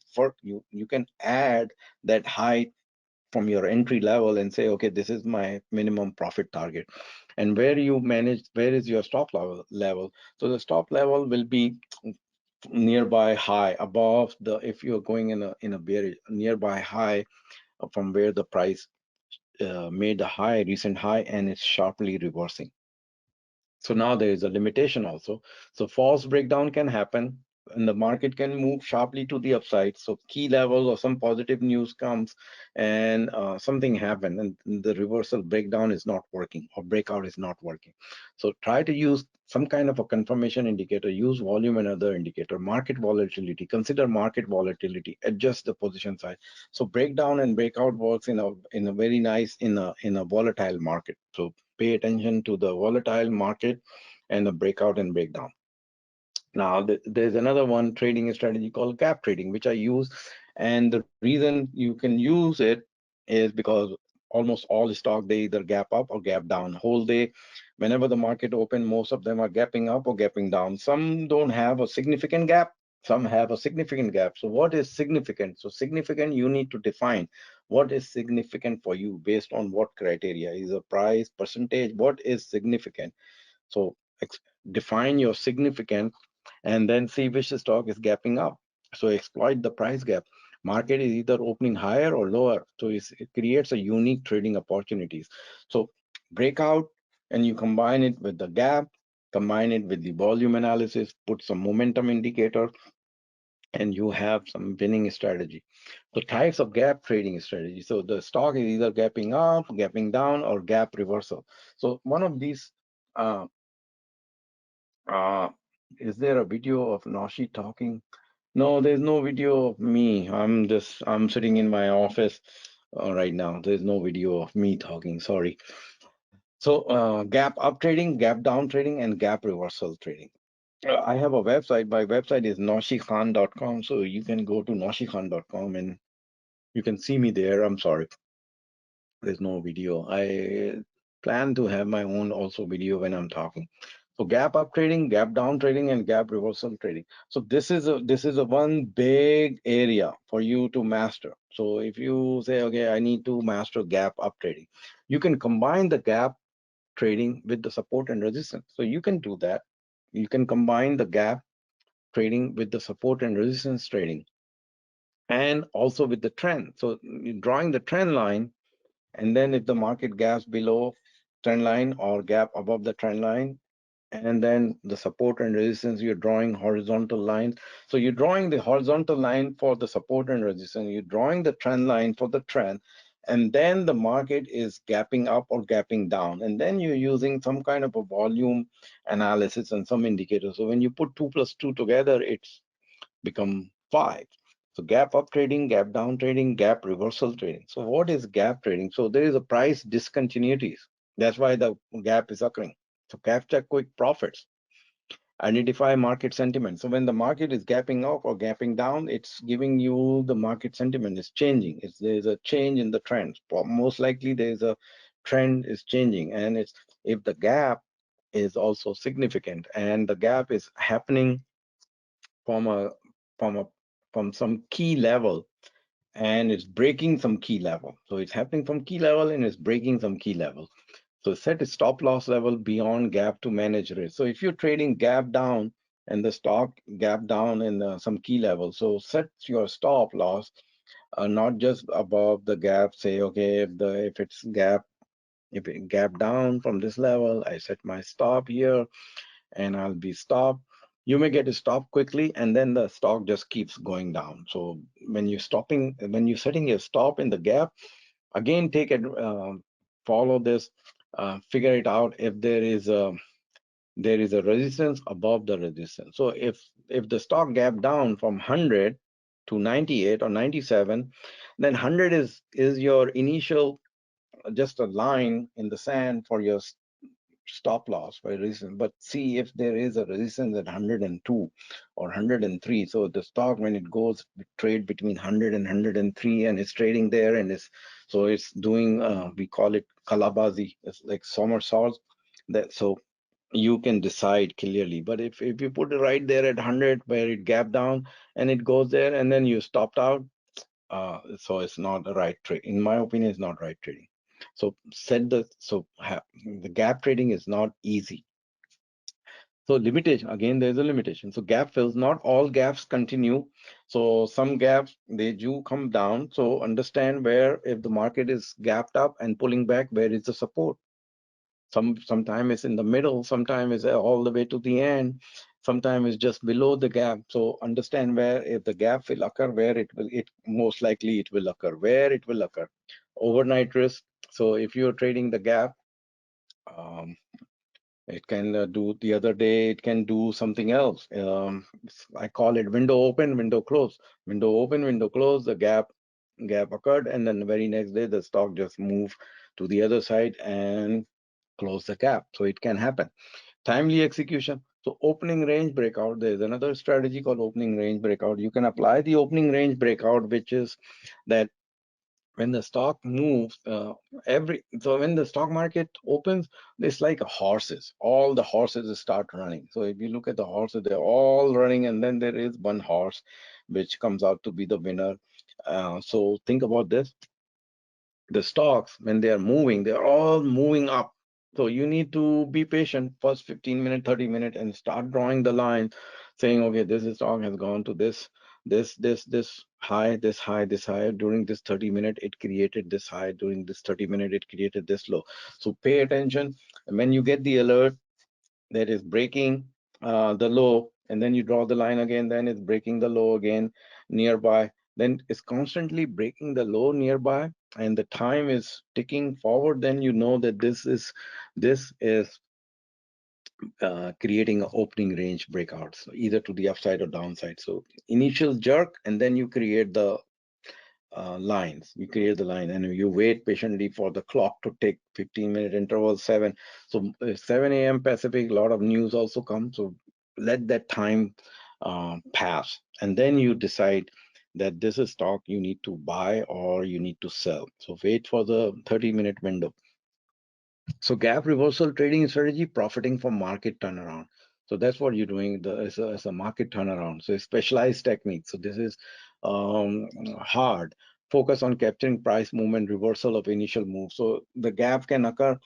can add that height from your entry level and say, okay, this is my minimum profit target. And where is your stop level? So the stop level will be nearby high above the, if you're going in a bearish nearby high from where the price made a high, recent high, and it's sharply reversing. So now there is a limitation also. So false breakdown can happen and the market can move sharply to the upside. So key level or some positive news comes and something happened and the reversal breakdown is not working or breakout is not working. So try to use some kind of a confirmation indicator, use volume and other indicator, market volatility, consider market volatility, adjust the position size. So breakdown and breakout works in a very nice in a volatile market. So pay attention to the volatile market and the breakout and breakdown. Now, there's another one trading strategy called gap trading, which I use. And the reason you can use it is because almost all stock, they either gap up or gap down whole day. Whenever the market open, most of them are gapping up or gapping down. Some don't have a significant gap. Some have a significant gap. So what is significant? So significant, you need to define what is significant for you based on what criteria. Is a price, percentage, what is significant? So define your significant and then see which stock is gapping up. So exploit the price gap. Market is either opening higher or lower. So it creates a unique trading opportunities. So breakout and you combine it with the gap, combine it with the volume analysis, put some momentum indicator, and you have some winning strategy. So types of gap trading strategy. So the stock is either gapping up, gapping down, or gap reversal. So one of these uh, Uh, is there a video of Nashi talking? No, there's no video of me. I'm sitting in my office right now. There's no video of me talking. Sorry. So gap up trading, gap down trading, and gap reversal trading. I have a website. My website is noshikhan.com. So you can go to noshikhan.com and you can see me there. I'm sorry. There's no video. I plan to have my own also video when I'm talking. So gap up trading, gap down trading, and gap reversal trading. So this is a one big area for you to master. So if you say, okay, I need to master gap up trading, you can combine the gap trading with the support and resistance. So you can do that. You can combine the gap trading with the support and resistance trading, and also with the trend. So you're drawing the trend line, and then if the market gaps below trend line or gap above the trend line, and then the support and resistance, you're drawing horizontal lines. So you're drawing the horizontal line for the support and resistance, you're drawing the trend line for the trend, and then the market is gapping up or gapping down, and then you're using some kind of a volume analysis and some indicators. So when you put 2 plus 2 together, it's become 5. So gap up trading, gap down trading, gap reversal trading. So what is gap trading? So there is a price discontinuities. That's why the gap is occurring. So capture quick profits, identify market sentiment. So when the market is gapping up or gapping down, it's giving you the market sentiment is changing. There's a change in the trends. Most likely there's a trend is changing, and it's if the gap is also significant and the gap is happening from a from a from some key level, and it's breaking some key level. So it's happening from key level and it's breaking some key level. So set a stop loss level beyond gap to manage risk. So if you're trading gap down and the stock gap down in some key level, so set your stop loss not just above the gap. Say, okay, if it's gap, if it gap down from this level, I set my stop here and I'll be stopped. You may get a stop quickly and then the stock just keeps going down. So when you're setting your stop in the gap, again, follow this, figure it out if there is a resistance above the resistance. So if the stock gap down from 100 to 98 or 97, then 100 is your initial, just a line in the sand for your stop loss for a reason. But see if there is a resistance at 102 or 103. So the stock, when it goes trade between 100 and 103 and it's trading there, and it's doing, we call it kalabazi, it's like somersaults. That so you can decide clearly. But if you put it right there at 100 where it gap down and it goes there and then you stopped out, so it's not the right trade. In my opinion, it's not right trading. So the gap trading is not easy. So limitation, again, there's a limitation. So gap fills, not all gaps continue. So some gaps, they do come down. So understand where, if the market is gapped up and pulling back, where is the support? Sometime it's in the middle, sometime it's all the way to the end, sometime it's just below the gap. So understand where, if the gap will occur, where it most likely it will occur, where it will occur. Overnight risk. So if you're trading the gap, um, it can do, the other day it can do something else. I call it window open, window close. Window open, window close, the gap occurred, and then the very next day the stock just moved to the other side and close the gap. So it can happen. Timely execution. So opening range breakout, there's another strategy called opening range breakout. You can apply the opening range breakout, which is that when the stock moves, so when the stock market opens, it's like horses. All the horses start running. So if you look at the horses, they're all running, and then there is one horse which comes out to be the winner. So think about this. The stocks, when they are moving, they're all moving up. So you need to be patient first 15 minutes, 30 minutes, and start drawing the line, saying, okay, this stock has gone to this high, this high, this high. During this 30 minute, it created this high. During this 30 minute, it created this low. So pay attention. And when you get the alert that is breaking the low, and then you draw the line again, then it's breaking the low again nearby, then it's constantly breaking the low nearby, and the time is ticking forward, then you know that this is creating an opening range breakouts, either to the upside or downside. So initial jerk, and then you create the lines. You create the line and you wait patiently for the clock to take 15-minute interval, 7. So 7 a.m. Pacific, a lot of news also comes. So let that time pass. And then you decide that this is stock you need to buy or you need to sell. So wait for the 30-minute window. So gap reversal trading strategy, profiting from market turnaround. So that's what you're doing as a market turnaround. So specialized technique. So this is hard. Focus on capturing price movement, reversal of initial move. So the gap can occur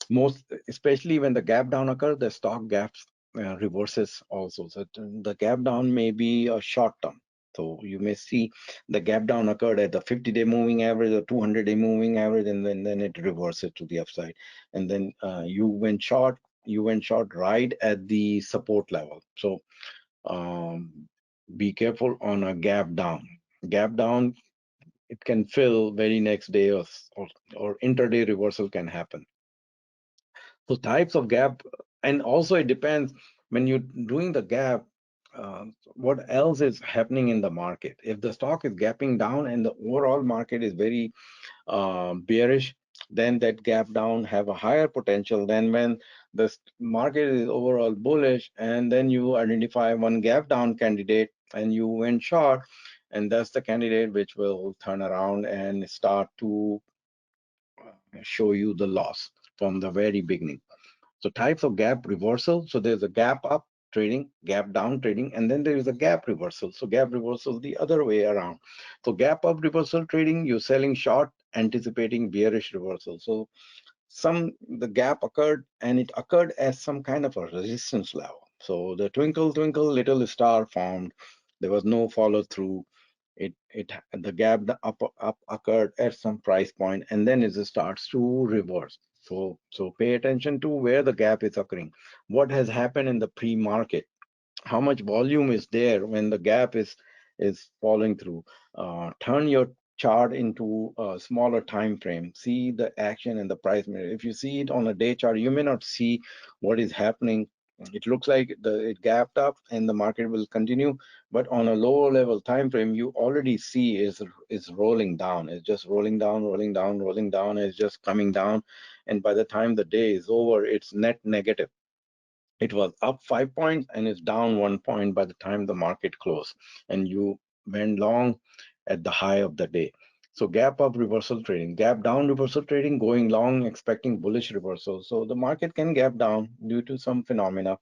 most, especially when the gap down occurs, the stock gaps reverses also. So the gap down may be a short term. So you may see the gap down occurred at the 50-day moving average or 200-day moving average, and then it reverses to the upside. And then you went short right at the support level. So be careful on a gap down. Gap down, it can fill very next day, or intraday reversal can happen. So types of gap, and also it depends when you're doing the gap, what else is happening in the market. If the stock is gapping down and the overall market is very bearish, then that gap down have a higher potential than when the market is overall bullish, and then you identify one gap down candidate and you went short, and that's the candidate which will turn around and start to show you the loss from the very beginning. So types of gap reversal. So there's a gap up, trading, gap down trading, and then there is a gap reversal. So gap reversal the other way around. So gap up reversal trading, you're selling short, anticipating bearish reversal. So the gap occurred, and it occurred as some kind of a resistance level. So the twinkle twinkle little star formed. There was no follow through. It the gap the up occurred at some price point, and then it starts to reverse. So pay attention to where the gap is occurring. What has happened in the pre-market? How much volume is there when the gap is falling through? Turn your chart into a smaller time frame. See the action and the price mirror. If you see it on a day chart, you may not see what is happening. It looks like it gapped up and the market will continue, but on a lower level time frame, you already see is rolling down. It's just rolling down, rolling down, rolling down. It's just coming down, and by the time the day is over, it's net negative. It was up 5 points and is down 1 point by the time the market closed, and you went long at the high of the day. So gap up reversal trading, gap down reversal trading, going long expecting bullish reversal. So the market can gap down due to some phenomena,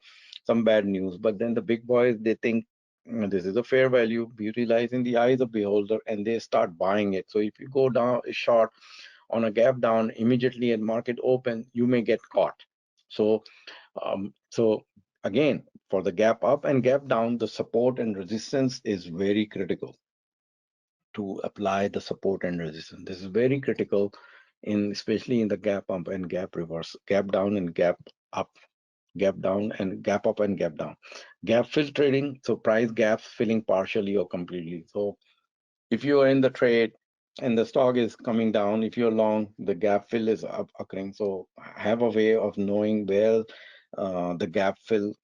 some bad news, but then the big boys, they think, this is a fair value, beauty lies in the eyes of beholder, and they start buying it. So if you go down short on a gap down immediately at market open, you may get caught. So again, for the gap up and gap down, the support and resistance is very critical to apply the support and resistance. This is very critical in especially in the gap up and gap reverse, gap down and gap up, gap down and gap up and gap down. Gap fill trading, so price gaps filling partially or completely. So if you are in the trade and the stock is coming down, if you're long, the gap fill is up occurring. So have a way of knowing where the gap fill,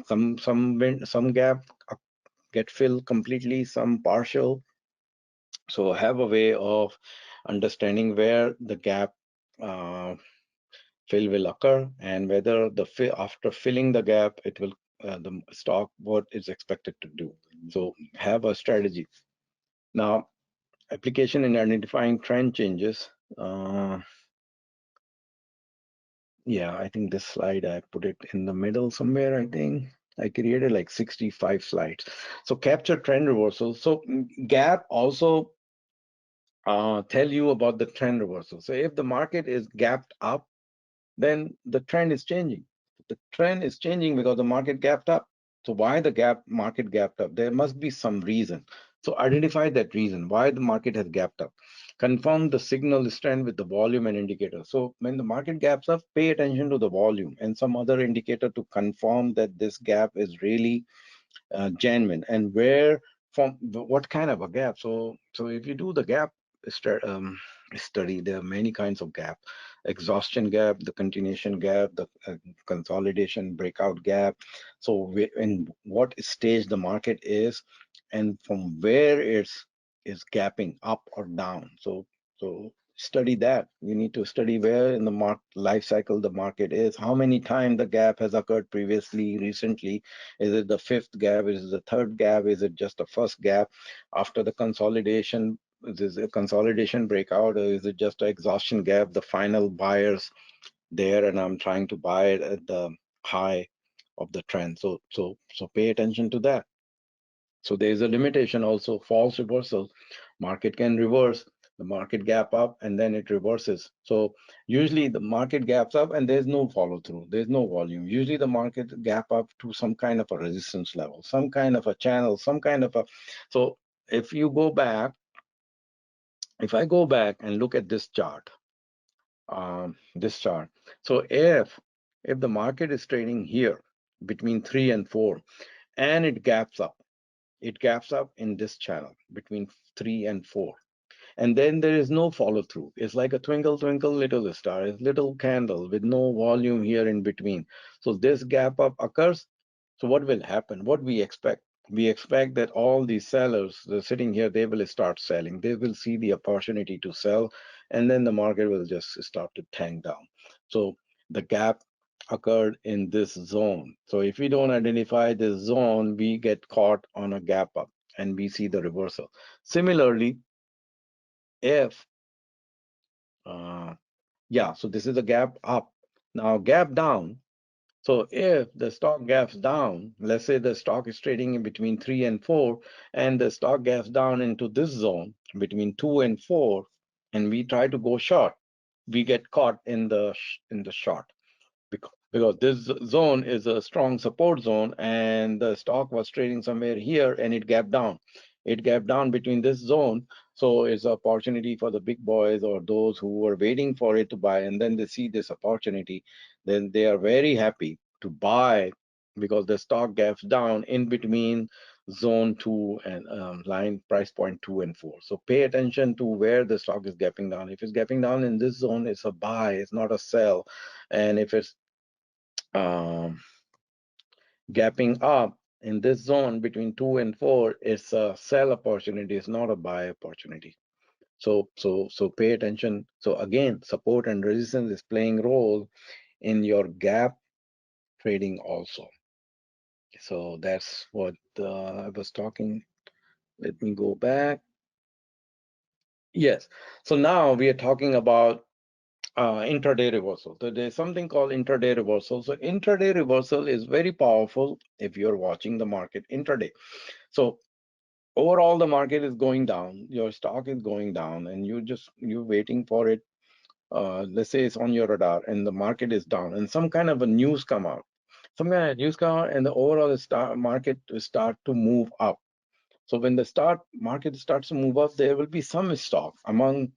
some gap get filled completely, some partial. So have a way of understanding where the gap uh, fill will occur, and whether after filling the gap, it will the stock what is expected to do. So have a strategy. Now, application in identifying trend changes. Yeah, I think this slide, I put it in the middle somewhere. I think I created like 65 slides. So capture trend reversal. So gap also tell you about the trend reversal. So if the market is gapped up, then the trend is changing. The trend is changing because the market gapped up. So why the market gapped up? There must be some reason. So identify that reason why the market has gapped up. Confirm the signal strength with the volume and indicator. So when the market gaps up, pay attention to the volume and some other indicator to confirm that this gap is really genuine, and where from what kind of a gap. So if you do the gap study, there are many kinds of gap: exhaustion gap, the continuation gap, the consolidation breakout gap. So in what stage the market is, and from where it's is gapping up or down. So study that. You need to study where in the life cycle the market is, how many times the gap has occurred previously, recently. Is it the fifth gap? Is it the third gap? Is it just the first gap after the consolidation? Is it a consolidation breakout, or is it just an exhaustion gap? The final buyers there, and I'm trying to buy it at the high of the trend. So pay attention to that. So there is a limitation also, false reversal. Market can reverse, the market gap up and then it reverses. So usually the market gaps up and there's no follow through, there's no volume. Usually the market gap up to some kind of a resistance level, some kind of a channel, some kind of a, so if you go back, if I go back and look at this chart, this chart. So if the market is trading here between 3 and 4 and it gaps up in this channel between 3 and 4, and then there is no follow through. It's like a twinkle twinkle little star, a little candle with no volume here in between. So this gap up occurs. So what will happen? What we expect? We expect that all these sellers that are sitting here, they will start selling. They will see the opportunity to sell, and then the market will just start to tank down. So the gap occurred in this zone. So if we don't identify this zone, we get caught on a gap up and we see the reversal. Similarly, if yeah, so this is a gap up. Now gap down. So if the stock gaps down, let's say the stock is trading in between 3 and 4, and the stock gaps down into this zone between 2 and 4, and we try to go short, we get caught in the short, because this zone is a strong support zone, and the stock was trading somewhere here and it gapped down. It gapped down between this zone. So it's an opportunity for the big boys or those who were waiting for it to buy, and then they see this opportunity, then they are very happy to buy, because the stock gaps down in between zone 2 and line price point 2 and 4. So pay attention to where the stock is gapping down. If it's gapping down in this zone, it's a buy, it's not a sell. And if it's um, gapping up in this zone between 2 and 4, it's a sell opportunity, it's not a buy opportunity. So pay attention. So again, support and resistance is playing role in your gap trading also. So that's what I was talking. Let me go back. Yes. So now we are talking about intraday reversal. So there's something called intraday reversal. So intraday reversal is very powerful if you're watching the market intraday. So overall, the market is going down, your stock is going down, and you're waiting for it. Let's say it's on your radar, and the market is down, and some kind of a news come out. Some kind of news come out, and the overall market will start to move up. So when the market starts to move up, there will be some stock among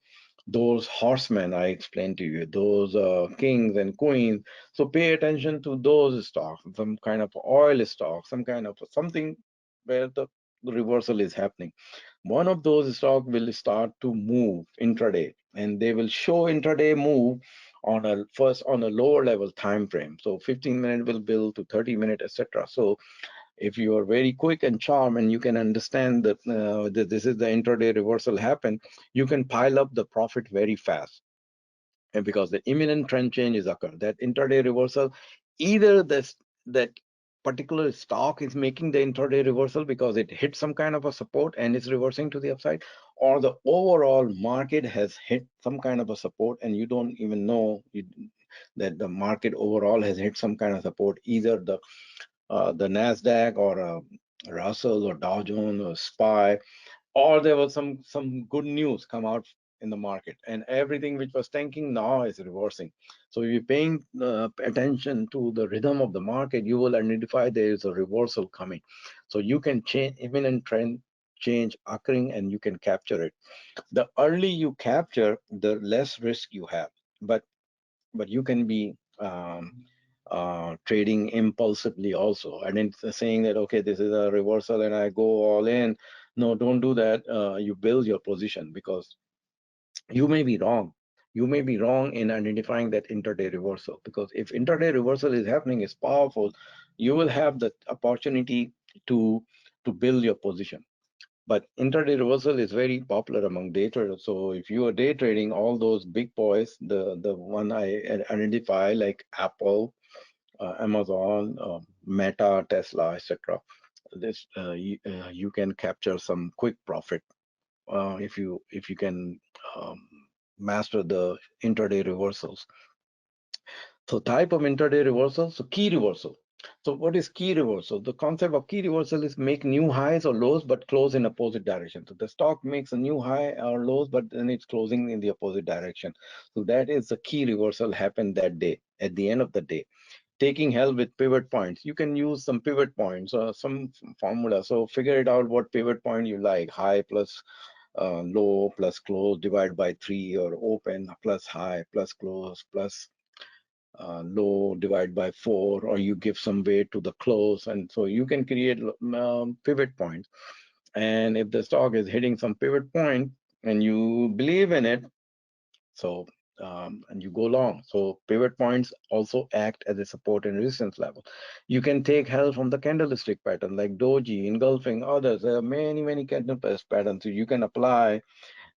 those horsemen I explained to you, those kings and queens. So pay attention to those stocks, some kind of oil stock, some kind of something where the reversal is happening. One of those stocks will start to move intraday, and they will show intraday move on a first on a lower level time frame. So 15-minute will build to 30-minute, etc. So if you are very quick and charm and you can understand that this is the intraday reversal happen, you can pile up the profit very fast. And because the imminent trend change is occur, that intraday reversal, either this that particular stock is making the intraday reversal because it hit some kind of a support and is reversing to the upside, or the overall market has hit some kind of a support and you don't even know that the market overall has hit some kind of support, either the Nasdaq or Russell or Dow Jones or SPY, or there was some good news come out in the market, and everything which was tanking now is reversing. So if you're paying attention to the rhythm of the market, you will identify there is a reversal coming. So you can change imminent trend change occurring, and you can capture it. The early you capture, the less risk you have. But you can be trading impulsively also. I didn't saying that, okay, this is a reversal and I go all in. No, don't do that. You build your position, because you may be wrong. You may be wrong in identifying that intraday reversal, because if intraday reversal is happening, is powerful, you will have the opportunity to build your position. But intraday reversal is very popular among day traders. So if you are day trading, all those big boys, the one I identify like Apple, Amazon, Meta, Tesla, etc. This you can capture some quick profit if you can um, master the intraday reversals. So type of intraday reversal, so key reversal. So what is key reversal? The concept of key reversal is make new highs or lows, but close in opposite direction. So the stock makes a new high or lows, but then it's closing in the opposite direction. So that is the key reversal happened that day, at the end of the day. Taking help with pivot points. You can use some pivot points or some formula. So figure it out what pivot point you like, high plus low plus close divided by 3, or open plus high plus close plus low divided by 4, or you give some weight to the close, and so you can create pivot points. And if the stock is hitting some pivot point and you believe in it, so and you go long, so pivot points also act as a support and resistance level. You can take help from the candlestick pattern like doji, engulfing, others. There are many candlestick patterns so you can apply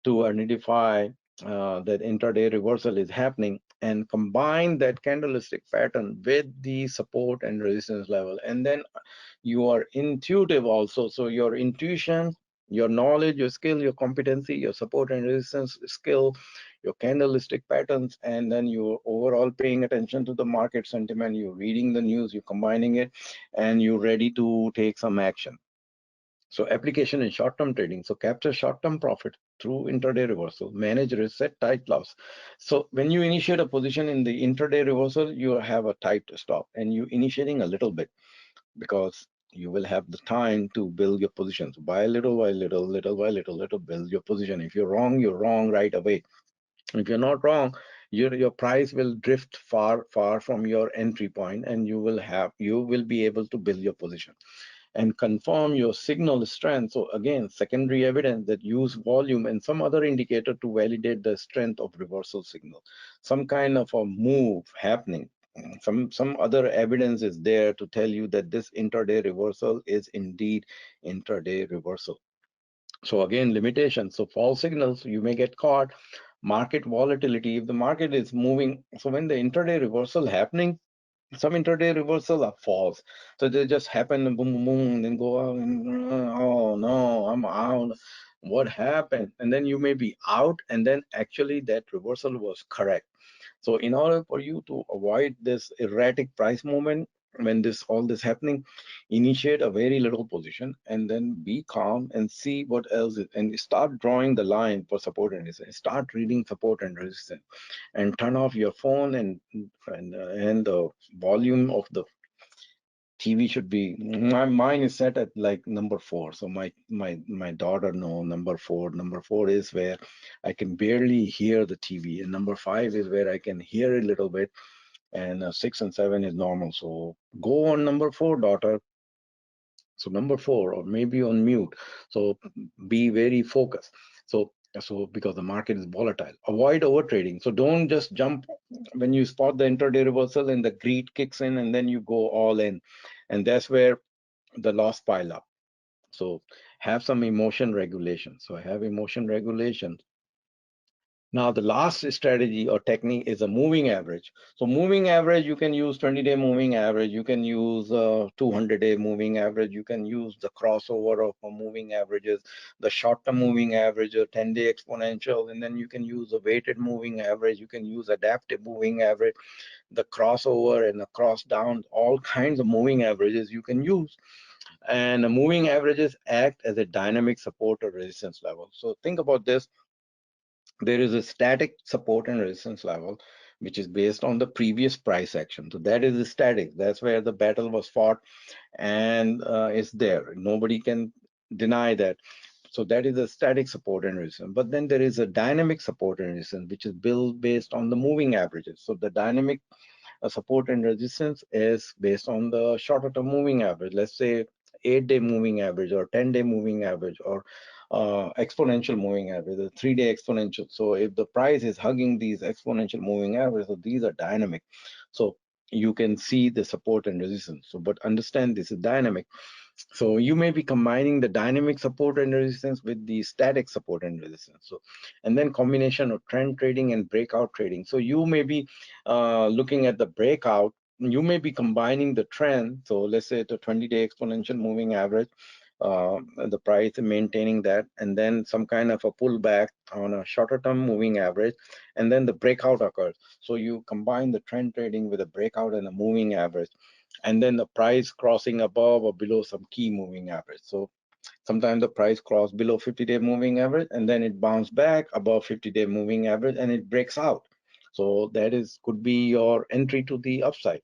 to identify that intraday reversal is happening, and combine that candlestick pattern with the support and resistance level. And then you are intuitive also. So your intuition, your knowledge, your skill, your competency, your support and resistance skill, your candlestick patterns, and then you're overall paying attention to the market sentiment, you're reading the news, you're combining it, and you're ready to take some action. So application in short-term trading. So capture short-term profit through intraday reversal, manage risk, set tight loss. So when you initiate a position in the intraday reversal, you have a tight stop and you initiating a little bit because you will have the time to build your positions. Buy little by little, little by little, little, build your position. If you're wrong right away. If you're not wrong, your price will drift far from your entry point, and you will be able to build your position and confirm your signal strength. So again, secondary evidence that use volume and some other indicator to validate the strength of reversal signal. Some kind of a move happening. Some other evidence is there to tell you that this intraday reversal is indeed intraday reversal. So again, limitations. So false signals, you may get caught. Market volatility, if the market is moving, so when the intraday reversal happening, some intraday reversal are false. So they just happen, boom, boom, boom, then go out, and oh no, I'm out. What happened? And then you may be out, and then actually that reversal was correct. So in order for you to avoid this erratic price movement, when all this happening, initiate a very little position and then be calm and see what else is, and start drawing the line for support and resistance. Start reading support and resistance, and turn off your phone, and the volume of the TV should be, mine is set at like number 4. So my daughter know number 4. Number 4 is where I can barely hear the TV, and number 5 is where I can hear a little bit, and 6 and 7 is normal. So go on number 4, daughter. So number 4, or maybe on mute. So be very focused. So because the market is volatile, avoid over trading. So don't just jump when you spot the intraday reversal and the greed kicks in, and then you go all in, and that's where the loss pile up. So have some emotion regulation. So have emotion regulation. Now, the last strategy or technique is a moving average. So moving average, you can use 20-day moving average. You can use 200-day moving average. You can use the crossover of moving averages, the short-term moving average, or 10-day exponential, and then you can use a weighted moving average. You can use adaptive moving average, the crossover and the cross down, all kinds of moving averages you can use. And the moving averages act as a dynamic support or resistance level. So think about this. There is a static support and resistance level, which is based on the previous price action. So that is the static. That's where the battle was fought, and it's there. Nobody can deny that. So that is a static support and resistance. But then there is a dynamic support and resistance, which is built based on the moving averages. So the dynamic support and resistance is based on the shorter term moving average. Let's say 8-day moving average, or 10-day moving average, or exponential moving average, the 3-day exponential. So if the price is hugging these exponential moving averages, so these are dynamic. So you can see the support and resistance. So, but understand this is dynamic. So you may be combining the dynamic support and resistance with the static support and resistance. So, and then combination of trend trading and breakout trading. So you may be looking at the breakout. You may be combining the trend. So let's say the 20-day exponential moving average, the price maintaining that, and then some kind of a pullback on a shorter term moving average, and then the breakout occurs. So you combine the trend trading with a breakout and a moving average, and then the price crossing above or below some key moving average. So sometimes the price cross below 50-day moving average, and then it bounce back above 50-day moving average, and it breaks out. So that could be your entry to the upside.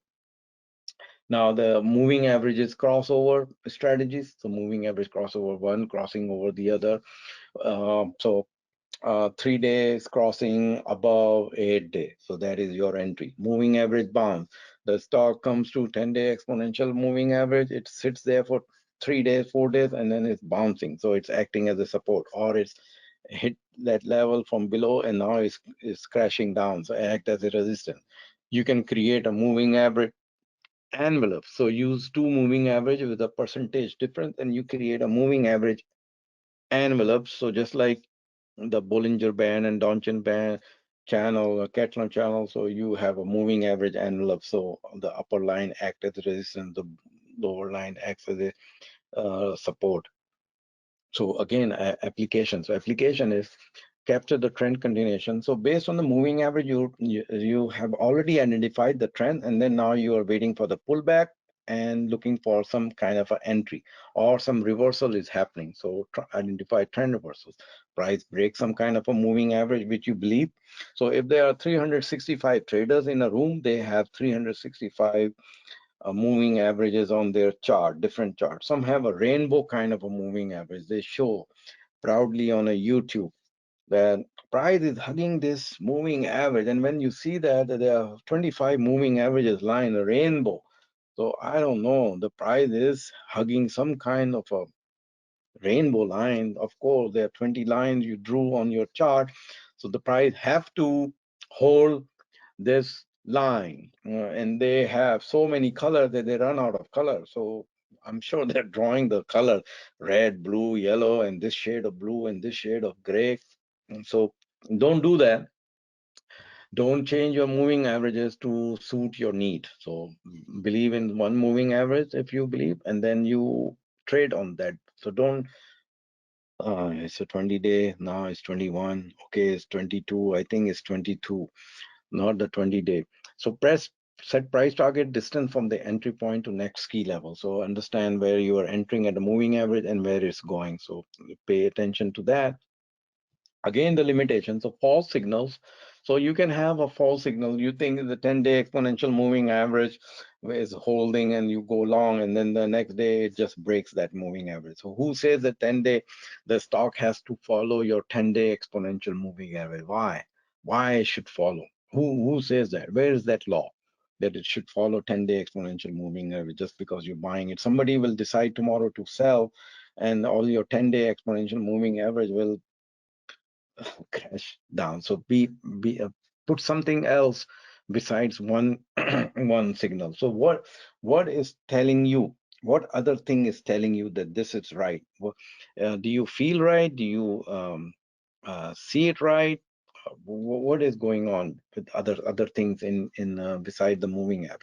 Now the moving averages crossover strategies. So moving average crossover one, crossing over the other. So 3 days crossing above 8 days. So that is your entry. Moving average bounce. The stock comes to 10-day exponential moving average. It sits there for 3 days, 4 days, and then it's bouncing. So it's acting as a support, or it's hit that level from below and now it's crashing down. So act as a resistance. You can create a moving average envelope. So use two moving average with a percentage difference, and you create a moving average envelope. So just like the Bollinger Band and Donchian Band channel, Catalan channel, so you have a moving average envelope. So the upper line acts as resistance, the lower line acts as a support. So again, application. So application is capture the trend continuation. So based on the moving average, you have already identified the trend, and then now you are waiting for the pullback and looking for some kind of an entry or some reversal is happening. So identify trend reversals. Price breaks some kind of a moving average which you believe. So if there are 365 traders in a room, they have 365 moving averages on their chart, different charts. Some have a rainbow kind of a moving average. They show proudly on a YouTube that price is hugging this moving average. And when you see that there are 25 moving averages line, a rainbow. So I don't know, the price is hugging some kind of a rainbow line. Of course, there are 20 lines you drew on your chart. So the price have to hold this line, and they have so many colors that they run out of color. So I'm sure they're drawing the color red, blue, yellow, and this shade of blue and this shade of gray. And so don't do that. Don't change your moving averages to suit your need. So believe in one moving average if you believe, and then you trade on that. So don't it's a 20-day, now it's 21, okay, it's 22, I think it's 22, not the 20-day. So set price target distance from the entry point to next key level. So understand where you are entering at a moving average and where it's going. So pay attention to that. Again, the limitations of false signals. So you can have a false signal. You think the 10-day exponential moving average is holding and you go long, and then the next day it just breaks that moving average. So who says that 10-day, the stock has to follow your 10-day exponential moving average? Why? Why it should follow? Who says that? Where is that law that it should follow 10-day exponential moving average just because you're buying it? Somebody will decide tomorrow to sell, and all your 10-day exponential moving average will crash down. So be put something else besides one one signal. So what is telling you? What other thing is telling you that this is right? Do you feel right? Do you see it right? What is going on with other things in beside the moving average?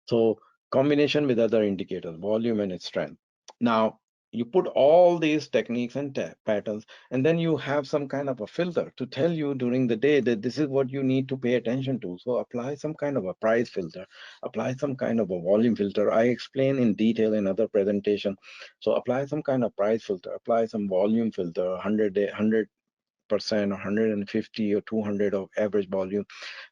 So combination with other indicators, volume and its strength. Now you put all these techniques and patterns, and then you have some kind of a filter to tell you during the day that this is what you need to pay attention to. So apply some kind of a price filter, apply some kind of a volume filter. I explain in detail in other presentation. So apply some kind of price filter, apply some volume filter, 100% 150 or 200 of average volume.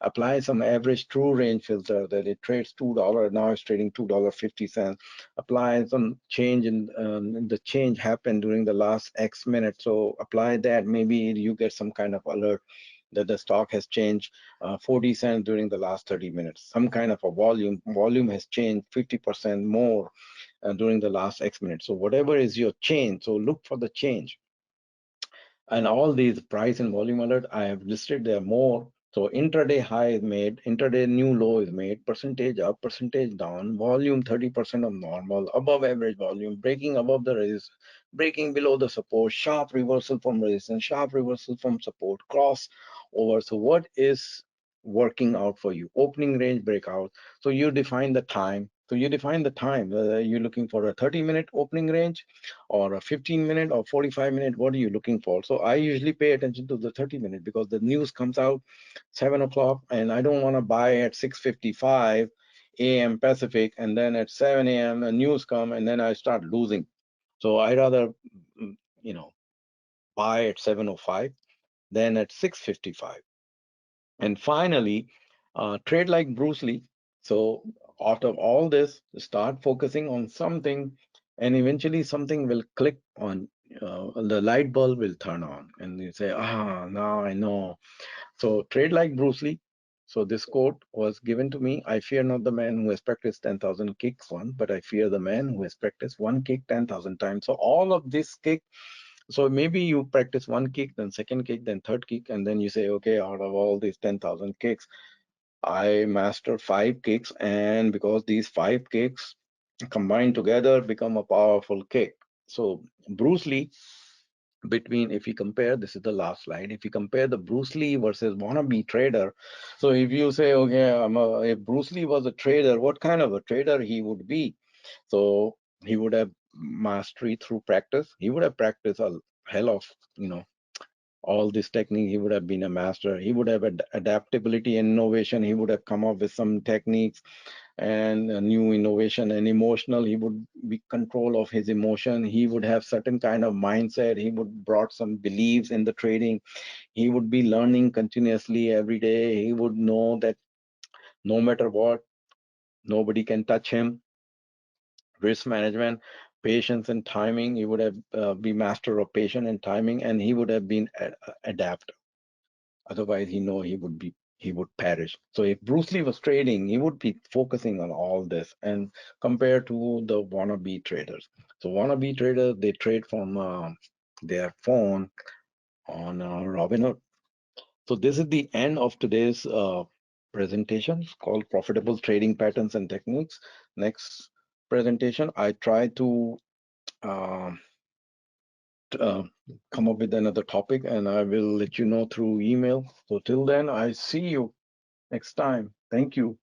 Apply some average true range filter that it trades $2, now it's trading $2.50. Apply some change in the change happened during the last X minutes. So apply that. Maybe you get some kind of alert that the stock has changed 40 cents during the last 30 minutes. Some kind of a volume has changed 50% more during the last X minutes. So whatever is your change, so look for the change. And all these price and volume alert I have listed, there are more. So intraday high is made, intraday new low is made, percentage up, percentage down, volume 30% of normal, above average volume, breaking above the resistance, breaking below the support, sharp reversal from resistance, sharp reversal from support, cross over. So what is working out for you? Opening range breakout. So you define the time. So you define the time. You're looking for a 30-minute opening range, or a 15-minute or 45-minute. What are you looking for? So I usually pay attention to the 30-minute because the news comes out 7 o'clock and I don't want to buy at 6:55 a.m. Pacific, and then at 7 a.m. the news come and then I start losing. So I rather you know buy at 7:05 than at 6:55. And finally, trade like Bruce Lee. So after all this, start focusing on something, and eventually something will click on. The light bulb will turn on, and you say, "Ah, now I know." So trade like Bruce Lee. So this quote was given to me: "I fear not the man who has practiced 10,000 kicks once, but I fear the man who has practiced one kick 10,000 times." So all of this kick, so maybe you practice one kick, then second kick, then third kick, and then you say, okay, out of all these 10,000 kicks, I mastered 5 kicks, and because these 5 kicks combined together become a powerful kick. So Bruce Lee, between, if you compare, this is the last slide, if you compare the Bruce Lee versus wannabe trader, so if you say, okay, if Bruce Lee was a trader, what kind of a trader he would be? So he would have mastery through practice. He would have practiced a hell of, you know, all this technique, he would have been a master. He would have adaptability and innovation. He would have come up with some techniques and a new innovation. And emotional, he would be control of his emotion. He would have certain kind of mindset. He would brought some beliefs in the trading. He would be learning continuously every day. He would know that no matter what, nobody can touch him. Risk management, patience and timing. He would have be master of patience and timing, and he would have been adapt. Otherwise, he would perish. So if Bruce Lee was trading, he would be focusing on all this. And compared to the wannabe traders, so wannabe traders, they trade from their phone on Robinhood. So this is the end of today's presentation. It's called Profitable Trading Patterns and Techniques. Next presentation, I try to uh, uh, come up with another topic, and I will let you know through email. So till then, I see you next time. Thank you.